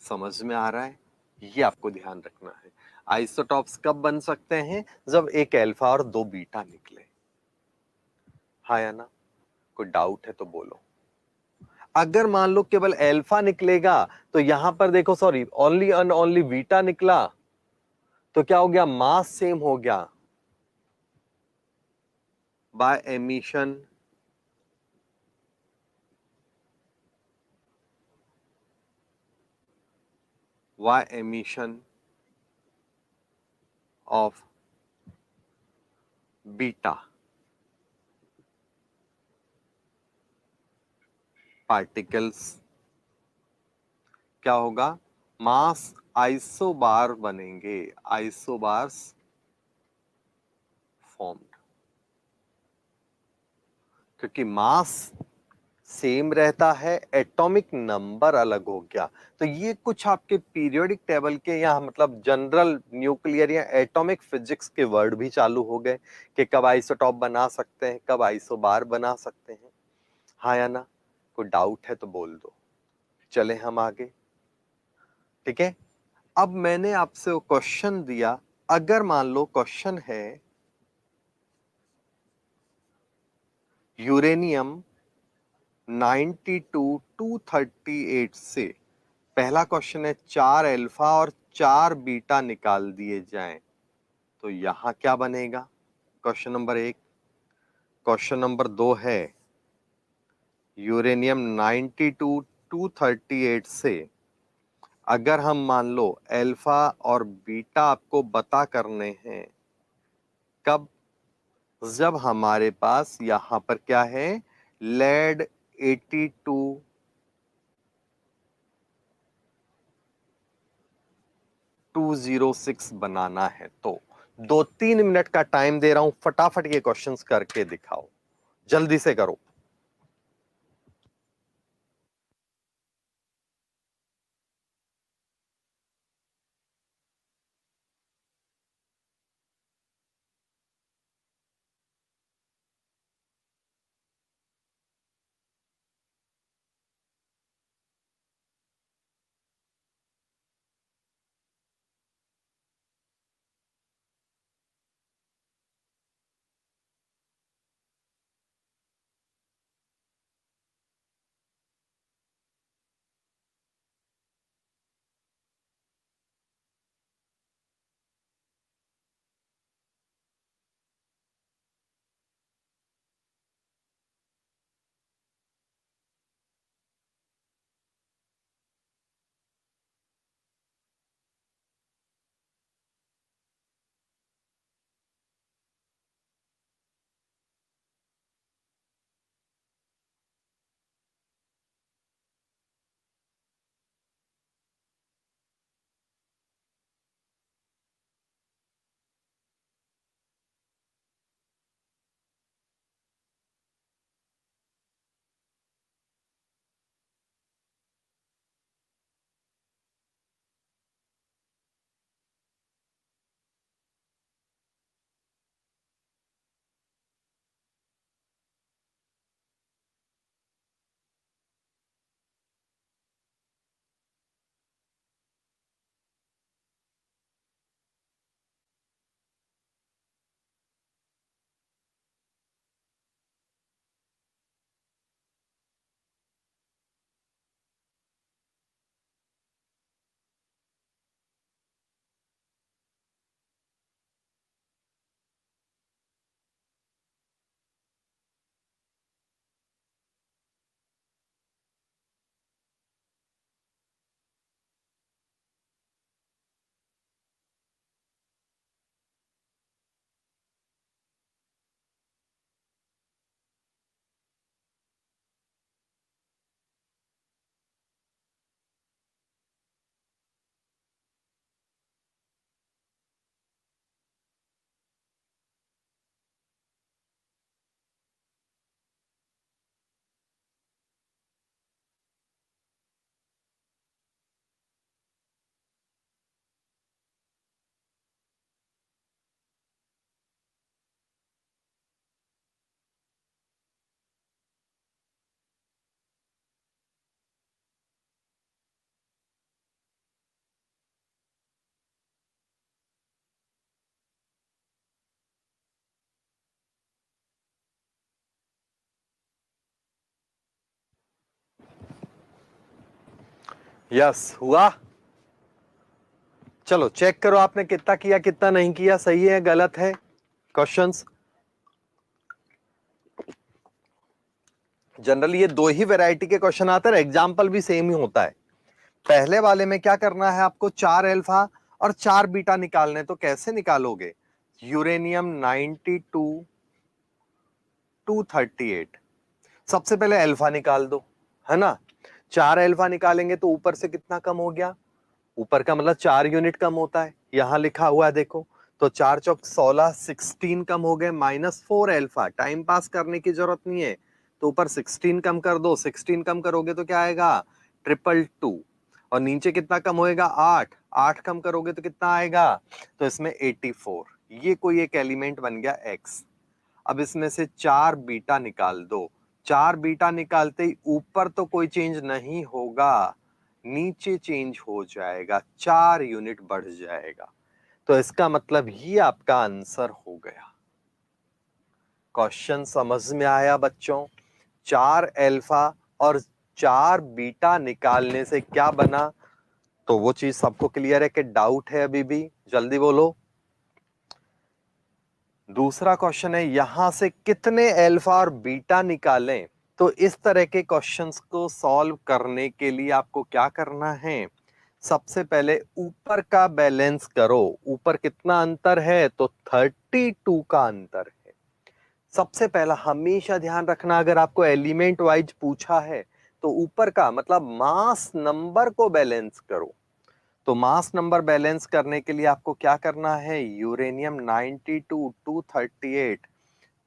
समझ में आ रहा है? ये आपको ध्यान रखना है। आइसोटॉप्स कब बन सकते हैं, जब एक अल्फा और दो बीटा निकले। हाँ या ना? कोई डाउट है तो बोलो। अगर मान लो केवल अल्फा निकलेगा, तो यहां पर देखो, sorry, only and only beta निकला, तो क्या हो गया, मास सेम हो गया by emission by emission of beta particles. क्या होगा, मास आइसोबार बनेंगे, आइसोबार्स फॉर्म्ड, क्योंकि मास सेम रहता है, एटॉमिक नंबर अलग हो गया। तो ये कुछ आपके पीरियोडिक टेबल के या मतलब जनरल न्यूक्लियर या एटॉमिक फिजिक्स के वर्ड भी चालू हो गए कि कब आइसोटॉप बना सकते हैं, कब आइसोबार बना सकते हैं। हाँ या ना? कोई डाउट है तो बोल दो। चले हम आगे। ठीक है, अब मैंने आपसे वो क्वेश्चन दिया, अगर मान लो क्वेश्चन है यूरेनियम 92 238 से, पहला क्वेश्चन है चार अल्फा और चार बीटा निकाल दिए जाएं, तो यहां क्या बनेगा, क्वेश्चन नंबर एक। क्वेश्चन नंबर दो है यूरेनियम 92 238 से अगर हम मान लो अल्फा और बीटा आपको पता करने हैं, कब, जब हमारे पास यहां पर क्या है, लेड 82 206 बनाना है। तो 2-3 मिनट का टाइम दे रहा हूं, फटाफट ये क्वेश्चंस करके दिखाओ, जल्दी से करो। यस हुआ। चलो चेक करो आपने कितना किया कितना नहीं किया, सही है गलत है क्वेश्चंस। जनरली ये दो ही वैरायटी के क्वेश्चन आते हैं, एग्जाम्पल भी सेम ही होता है। पहले वाले में क्या करना है आपको, 4 अल्फा और 4 बीटा निकालने, तो कैसे निकालोगे, यूरेनियम 92 238, सबसे पहले अल्फा निकाल दो, है ना। 4 अल्फा निकालेंगे तो ऊपर से कितना कम हो गया, ऊपर का मतलब 4 यूनिट कम होता है, यहां लिखा हुआ है देखो। तो 4 चौक 16, 16 कम हो गए, -4 अल्फा, टाइम पास करने की जरूरत नहीं है, तो ऊपर 16 कम कर दो, 16 कम करोगे तो क्या आएगा 222, और नीचे कितना कम होएगा 8, 8 कम करोगे तो कितना आएगा, तो इसमें 84, ये कोई एक एलिमेंट बन गया एक्स। अब इसमें से 4 बीटा निकाल दो, 4 बीटा निकालते ही ऊपर तो कोई चेंज नहीं होगा, नीचे चेंज हो जाएगा, 4 यूनिट बढ़ जाएगा, तो इसका मतलब ही आपका आंसर हो गया। क्वेश्चन समझ में आया बच्चों। 4 अल्फा और 4 बीटा निकालने से क्या बना, तो वो चीज सबको क्लियर है कि डाउट है अभी भी, जल्दी बोलो। दूसरा क्वेश्चन है यहां से कितने अल्फा और बीटा निकालें, तो इस तरह के क्वेश्चंस को सॉल्व करने के लिए आपको क्या करना है, सबसे पहले ऊपर का बैलेंस करो, ऊपर कितना अंतर है, तो 32 का अंतर है। सबसे पहला हमेशा ध्यान रखना, अगर आपको एलिमेंट वाइज पूछा है तो ऊपर का मतलब मास नंबर को बैलेंस करो। तो मास नंबर बैलेंस करने के लिए आपको क्या करना है, यूरेनियम 92 238,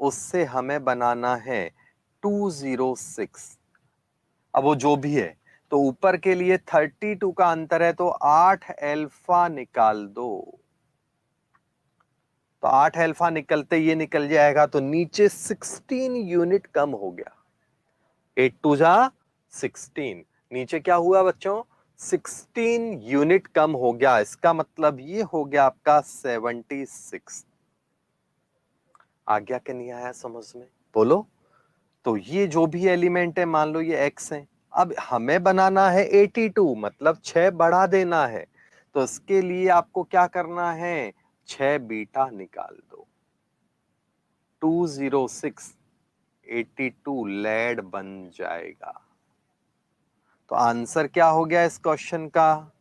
उससे हमें बनाना है 206। अब वो जो भी है, तो ऊपर के लिए 32 का अंतर है, तो 8 अल्फा निकाल दो, तो 8 अल्फा निकलते ये निकल जाएगा, तो नीचे 16 यूनिट कम हो गया, 8 2 जा 16, नीचे क्या हुआ बच्चों 16 यूनिट कम हो गया, इसका मतलब ये हो गया आपका 76। आ गया कि नहीं आया समझ में, बोलो। तो ये जो भी एलिमेंट है मान लो ये x है, अब हमें बनाना है 82, मतलब 6 बढ़ा देना है, तो इसके लिए आपको क्या करना है, 6 बीटा निकाल दो, 206 82 लेड बन जाएगा। तो आंसर क्या हो गया इस क्वेश्चन का,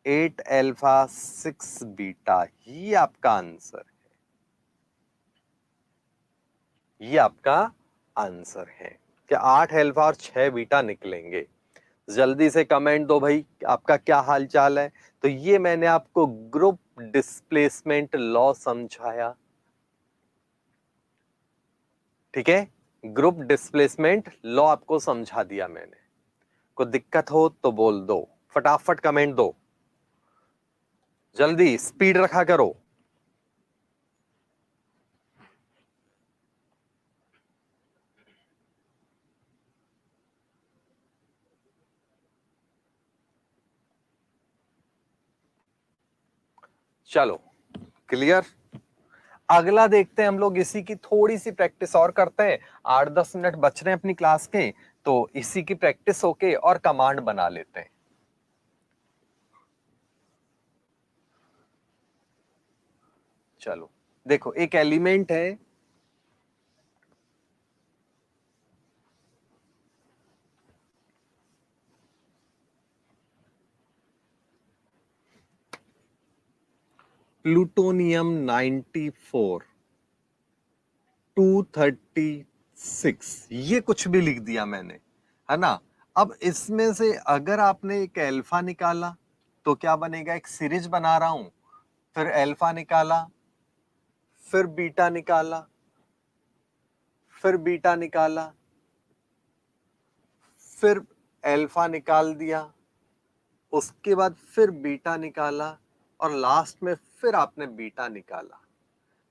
8 अल्फा 6 बीटा, ही आपका आंसर है, ये आपका आंसर है कि 8 अल्फा और 6 बीटा निकलेंगे। जल्दी से कमेंट दो भाई आपका क्या हाल चाल है। तो ये मैंने आपको ग्रुप डिस्प्लेसमेंट लॉ समझाया, ठीक है, ग्रुप डिस्प्लेसमेंट लॉ आपको समझा दिया मैंने। कोई दिक्कत हो तो बोल दो, फटाफट कमेंट दो, जल्दी स्पीड रखा करो। चलो क्लियर, अगला देखते हैं हम लोग, इसी की थोड़ी सी प्रैक्टिस और करते हैं, 8-10 मिनट बच रहे हैं अपनी क्लास के, तो इसी की प्रैक्टिस होके और कमांड बना लेते हैं। चलो देखो एक एलिमेंट है, प्लूटोनियम 94 236, ये कुछ भी लिख दिया मैंने, है ना। अब इसमें से अगर आपने एक अल्फा निकाला तो क्या बनेगा, एक सीरीज बना रहा हूं, फिर अल्फा निकाला, फिर बीटा निकाला, फिर बीटा निकाला, फिर अल्फा निकाल दिया, उसके बाद फिर बीटा निकाला, और लास्ट में फिर आपने बीटा निकाला,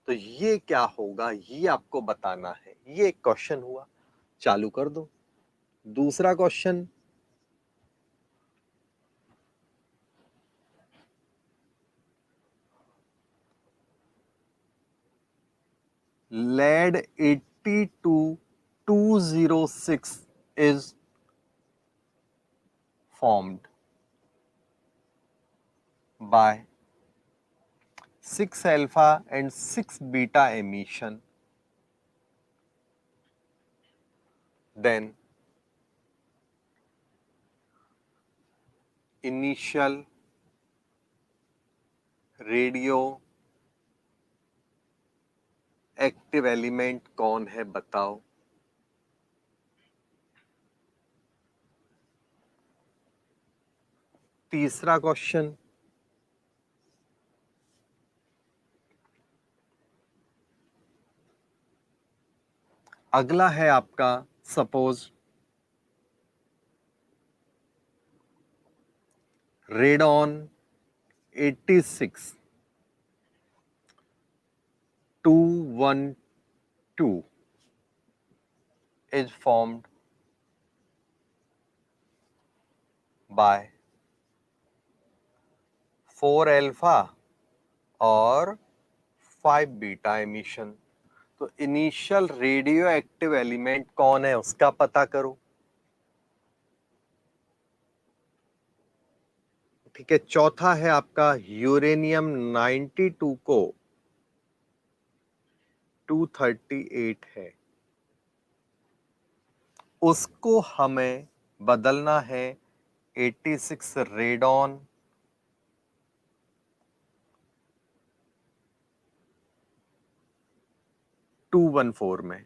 तो ये क्या होगा ये आपको बताना है। ये एक क्वेश्चन हुआ, चालू कर दो। दूसरा question, lead 82 206 is formed by 6 alpha and 6 beta emission, then initial radio active element कौन है बताओ। तीसरा क्वेश्चन, अगला है आपका, suppose radon 86 212 is formed by 4 alpha और 5 बीटा एमिशन। तो इनिशियल रेडियो एक्टिव एलिमेंट कौन है उसका पता करो। ठीक है, चौथा है आपका यूरेनियम 92 को 238 है, उसको हमें बदलना है 86 रेडॉन 214 में।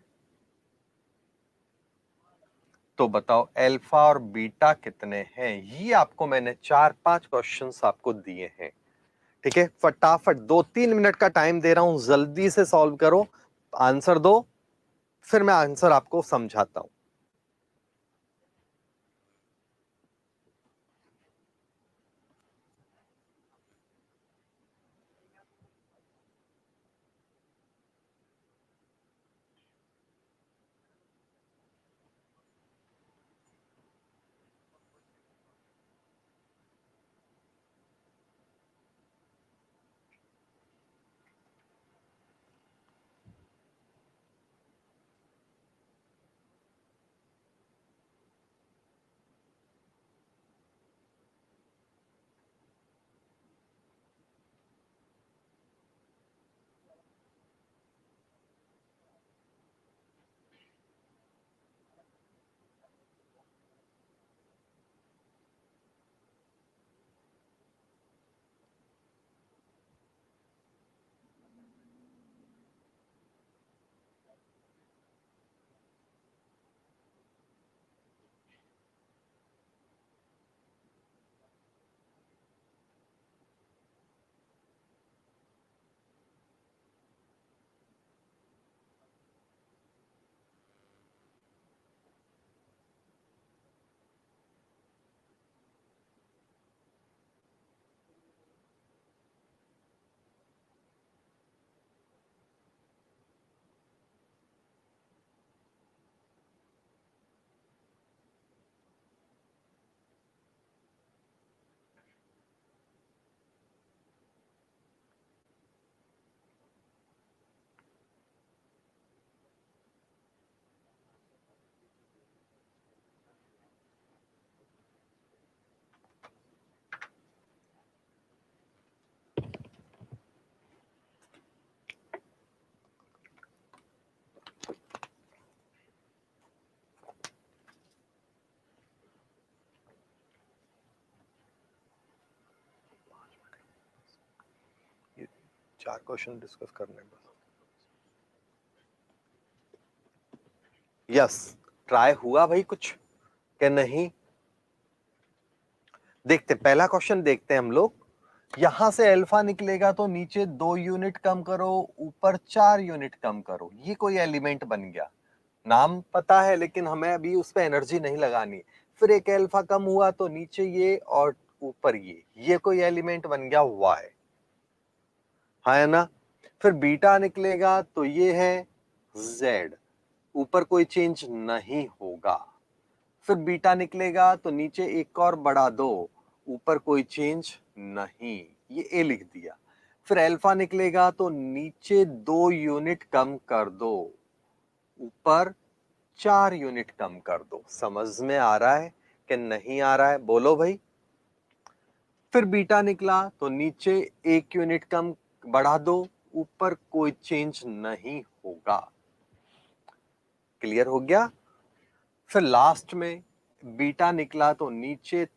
तो बताओ अल्फा और बीटा कितने हैं। ये आपको मैंने 4-5 क्वेश्चंस आपको दिए हैं। ठीक है, फटाफट 2-3 मिनट का टाइम दे रहा हूं, जल्दी से सॉल्व करो, आंसर दो, फिर मैं आंसर आपको समझाता हूं। ये 4 क्वेश्चन डिस्कस करने हैं। यस, ट्राई हुआ भाई कुछ क्या नहीं। देखते, पहला क्वेश्चन देखते हैं हम लोग। यहां से अल्फा निकलेगा तो नीचे 2 यूनिट कम करो, ऊपर 4 यूनिट कम करो, ये कोई एलिमेंट बन गया। नाम पता है लेकिन हमें अभी उस पर एनर्जी नहीं लगानी। फिर एक अल्फा कम हुआ तो नीचे ये और ऊपर ये कोई एलिमेंट बन गया वाई, है ना। फिर बीटा निकलेगा तो ये है जेड, ऊपर कोई चेंज नहीं होगा। फिर बीटा निकलेगा तो नीचे एक और बढ़ा दो, ऊपर कोई चेंज नहीं, ये ए लिख दिया। फिर अल्फा निकलेगा तो नीचे 2 यूनिट कम कर दो, ऊपर 4 यूनिट कम कर दो। समझ में आ रहा है। कि नहीं आ रहा है? बोलो भाई। फिर बीटा निकला तो नीचे 1 यूनिट कम बढ़ा दो, ऊपर कोई चेंज नहीं होगा। क्लियर हो गया? फिर लास्ट में बीटा निकला तो नीचे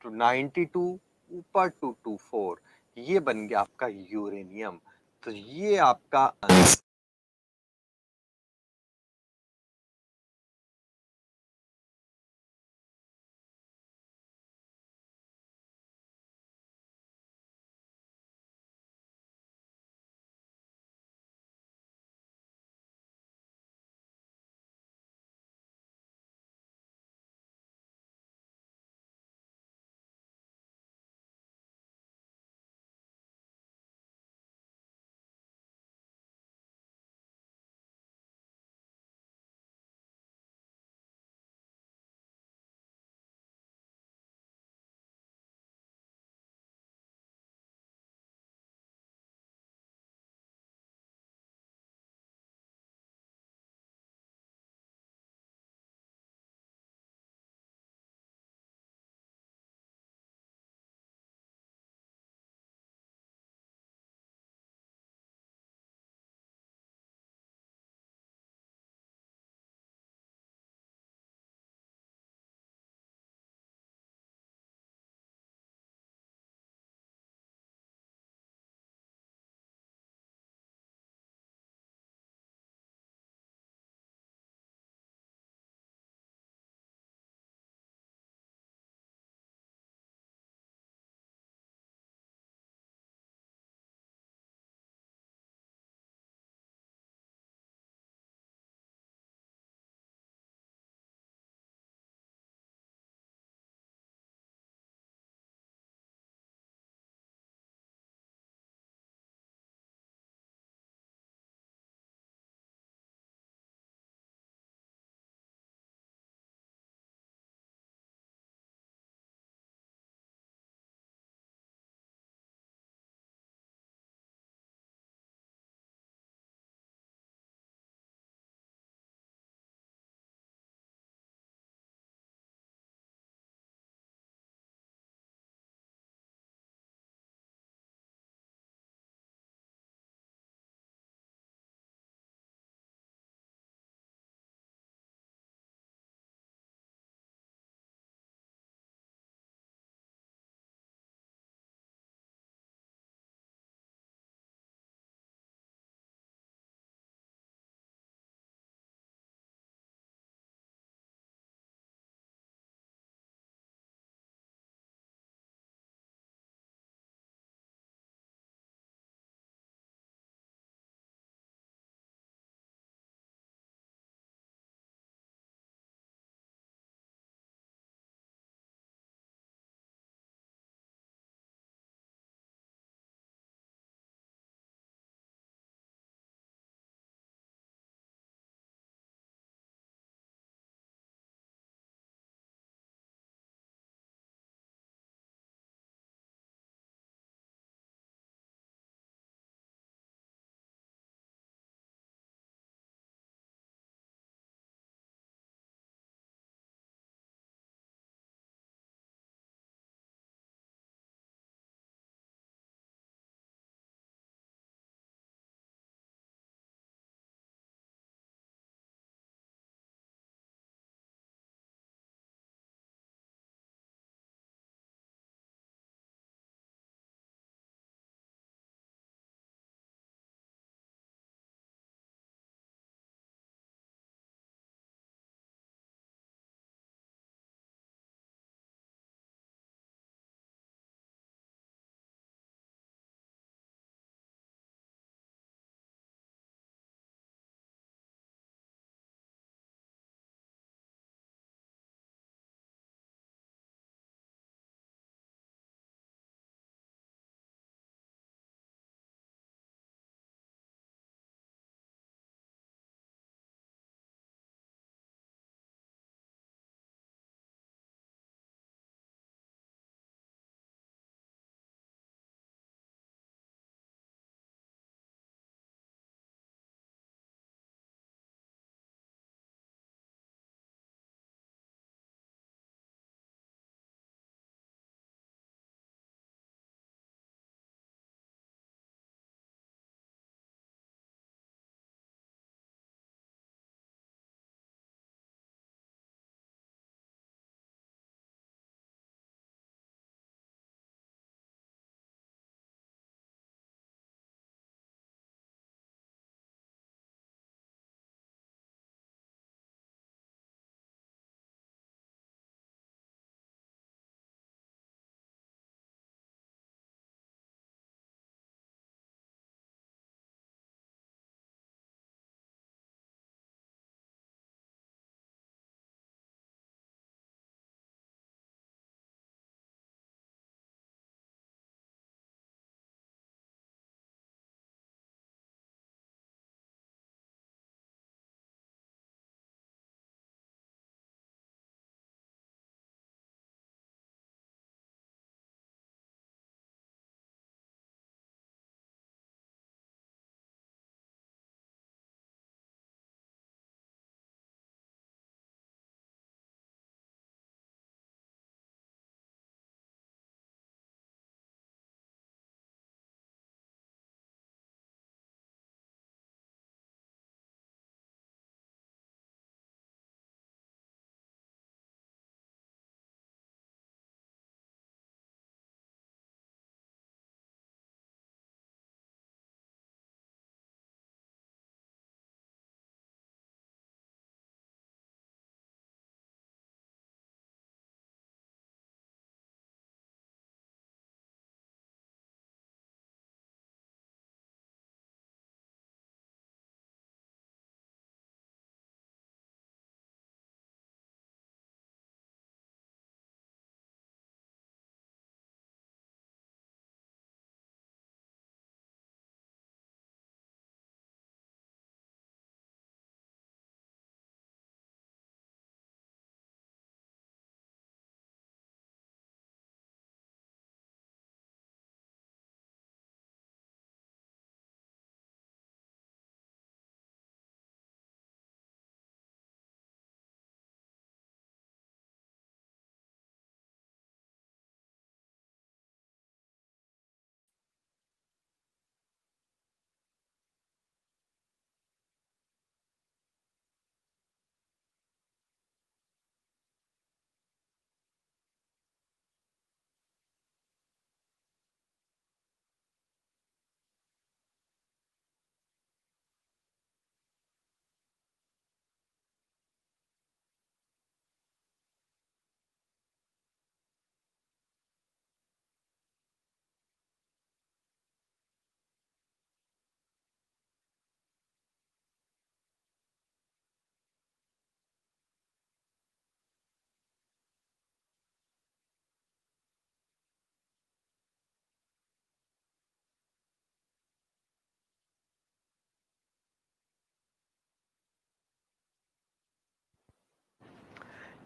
92, ऊपर 224, ये बन गया आपका यूरेनियम। तो ये आपका आंसर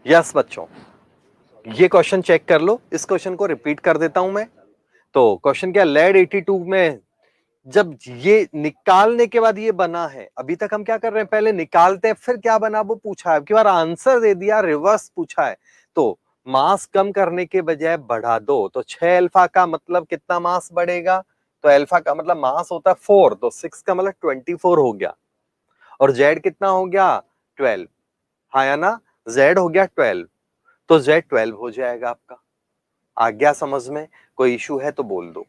यस बच्चों, ये क्वेश्चन चेक कर लो, इस क्वेश्चन को रिपीट कर देता हूं मैं। तो क्वेश्चन क्या, लेड 82 में जब ये निकालने के बाद ये बना है, अभी तक हम क्या कर रहे हैं, पहले निकालते हैं फिर क्या बना वो पूछा है, अब की बार आंसर दे दिया, रिवर्स पूछा है। तो मास कम करने के बजाय बढ़ा दो, तो 6 अल्फा का मतलब कितना मास बढ़ेगा, तो अल्फा का मतलब मास होता है 4, तो 6 का मतलब 24 हो गया, और जेड कितना हो गया 12, हाँ या ना, जेड हो गया 12, तो जेड 12 हो जाएगा आपका। आ गया समझ में, कोई इशू है तो बोल दो।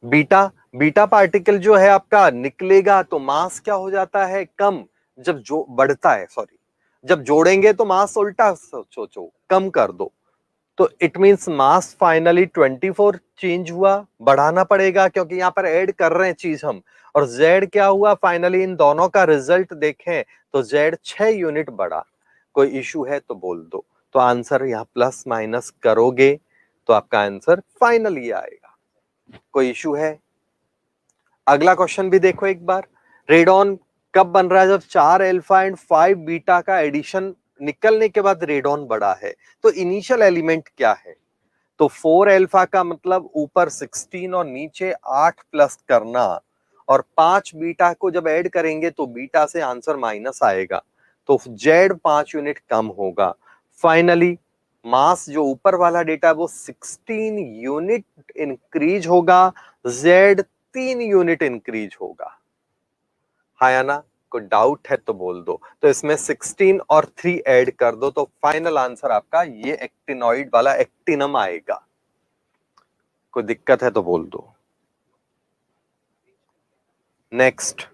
बीटा, बीटा पार्टिकल जो है आपका निकलेगा तो मास क्या हो जाता है, कम, जब जो बढ़ता है, सॉरी, जब जोड़ेंगे तो मास उल्टा सोचो, कम कर दो, तो it means mass finally 24 change हुआ, बढ़ाना पड़ेगा क्योंकि यहां पर ऐड कर रहे हैं चीज हम, और जेड क्या हुआ फाइनली, इन दोनों का रिजल्ट देखें तो जेड 6 यूनिट बढ़ा। कोई इशू है तो बोल दो। तो आंसर यहां प्लस माइनस करोगे तो आपका आंसर फाइनली आएगा। कोई इशू है? अगला क्वेश्चन भी देखो एक बार। रेडॉन कब बन रहा है, जब 4 अल्फा एंड 5 बीटा का एडिशन निकलने के बाद रेडॉन बड़ा है। तो इनिशियल एलिमेंट क्या है, तो 4 अल्फा का मतलब ऊपर 16 और नीचे 8 प्लस करना, और 5 बीटा को जब ऐड करेंगे तो बीटा से आंसर माइनस आएगा, तो जेड 5 यूनिट कम होगा। फाइनली मास जो ऊपर वाला डेटा वो 16 यूनिट इंक्रीज होगा, जेड 3 यूनिट इंक्रीज होगा, हाँ या ना, कोई डाउट है तो बोल दो। तो इसमें 16 और 3 ऐड कर दो तो फाइनल आंसर आपका ये एक्टिनॉइड वाला एक्टिनम आएगा। कोई दिक्कत है तो बोल दो। नेक्स्ट,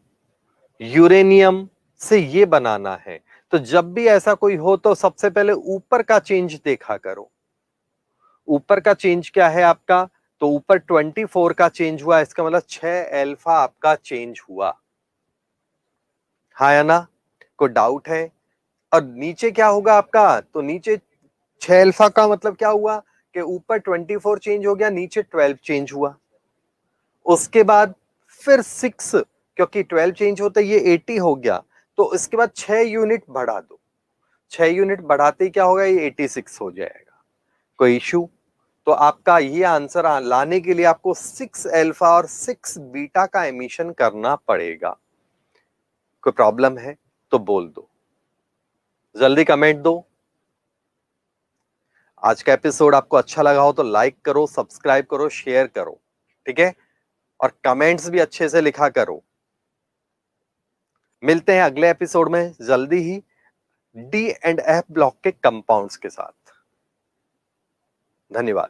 यूरेनियम से ये बनाना है, तो जब भी ऐसा कोई हो तो सबसे पहले ऊपर का चेंज देखा करो। ऊपर का चेंज क्या है आपका, तो ऊपर 24 का चेंज हुआ, इसका मतलब 6 अल्फा आपका चेंज हुआ, हाँ या ना, कोई डाउट है? और नीचे क्या होगा आपका, तो नीचे 6 अल्फा का मतलब क्या हुआ कि यूपर 24 चेंज हो गया, नीचे 12 चेंज हुआ, उसके बाद फिर 6, क्योंकि 12 चेंज होता है ये 80 हो गया, तो इसके बाद 6 यूनिट बढ़ा दो, 6 यूनिट बढ़ाते ही क्या होगा, ये 86 हो जाएगा। कोई इशू? तो आपका ये आंसर लाने के लिए आपको 6 अल्फा और 6 बीटा का एमिशन करना पड़ेगा। कोई प्रॉब्लम है तो बोल दो, जल्दी कमेंट दो। आज का एपिसोड आपको अच्छा लगा हो तो लाइक करो, सब्सक्राइब करो, शेयर करो, ठीक है, और कमेंट्स भी अच्छे से लिखा करो। मिलते हैं अगले एपिसोड में जल्दी ही डी एंड एफ ब्लॉक के कंपाउंड्स के साथ। धन्यवाद।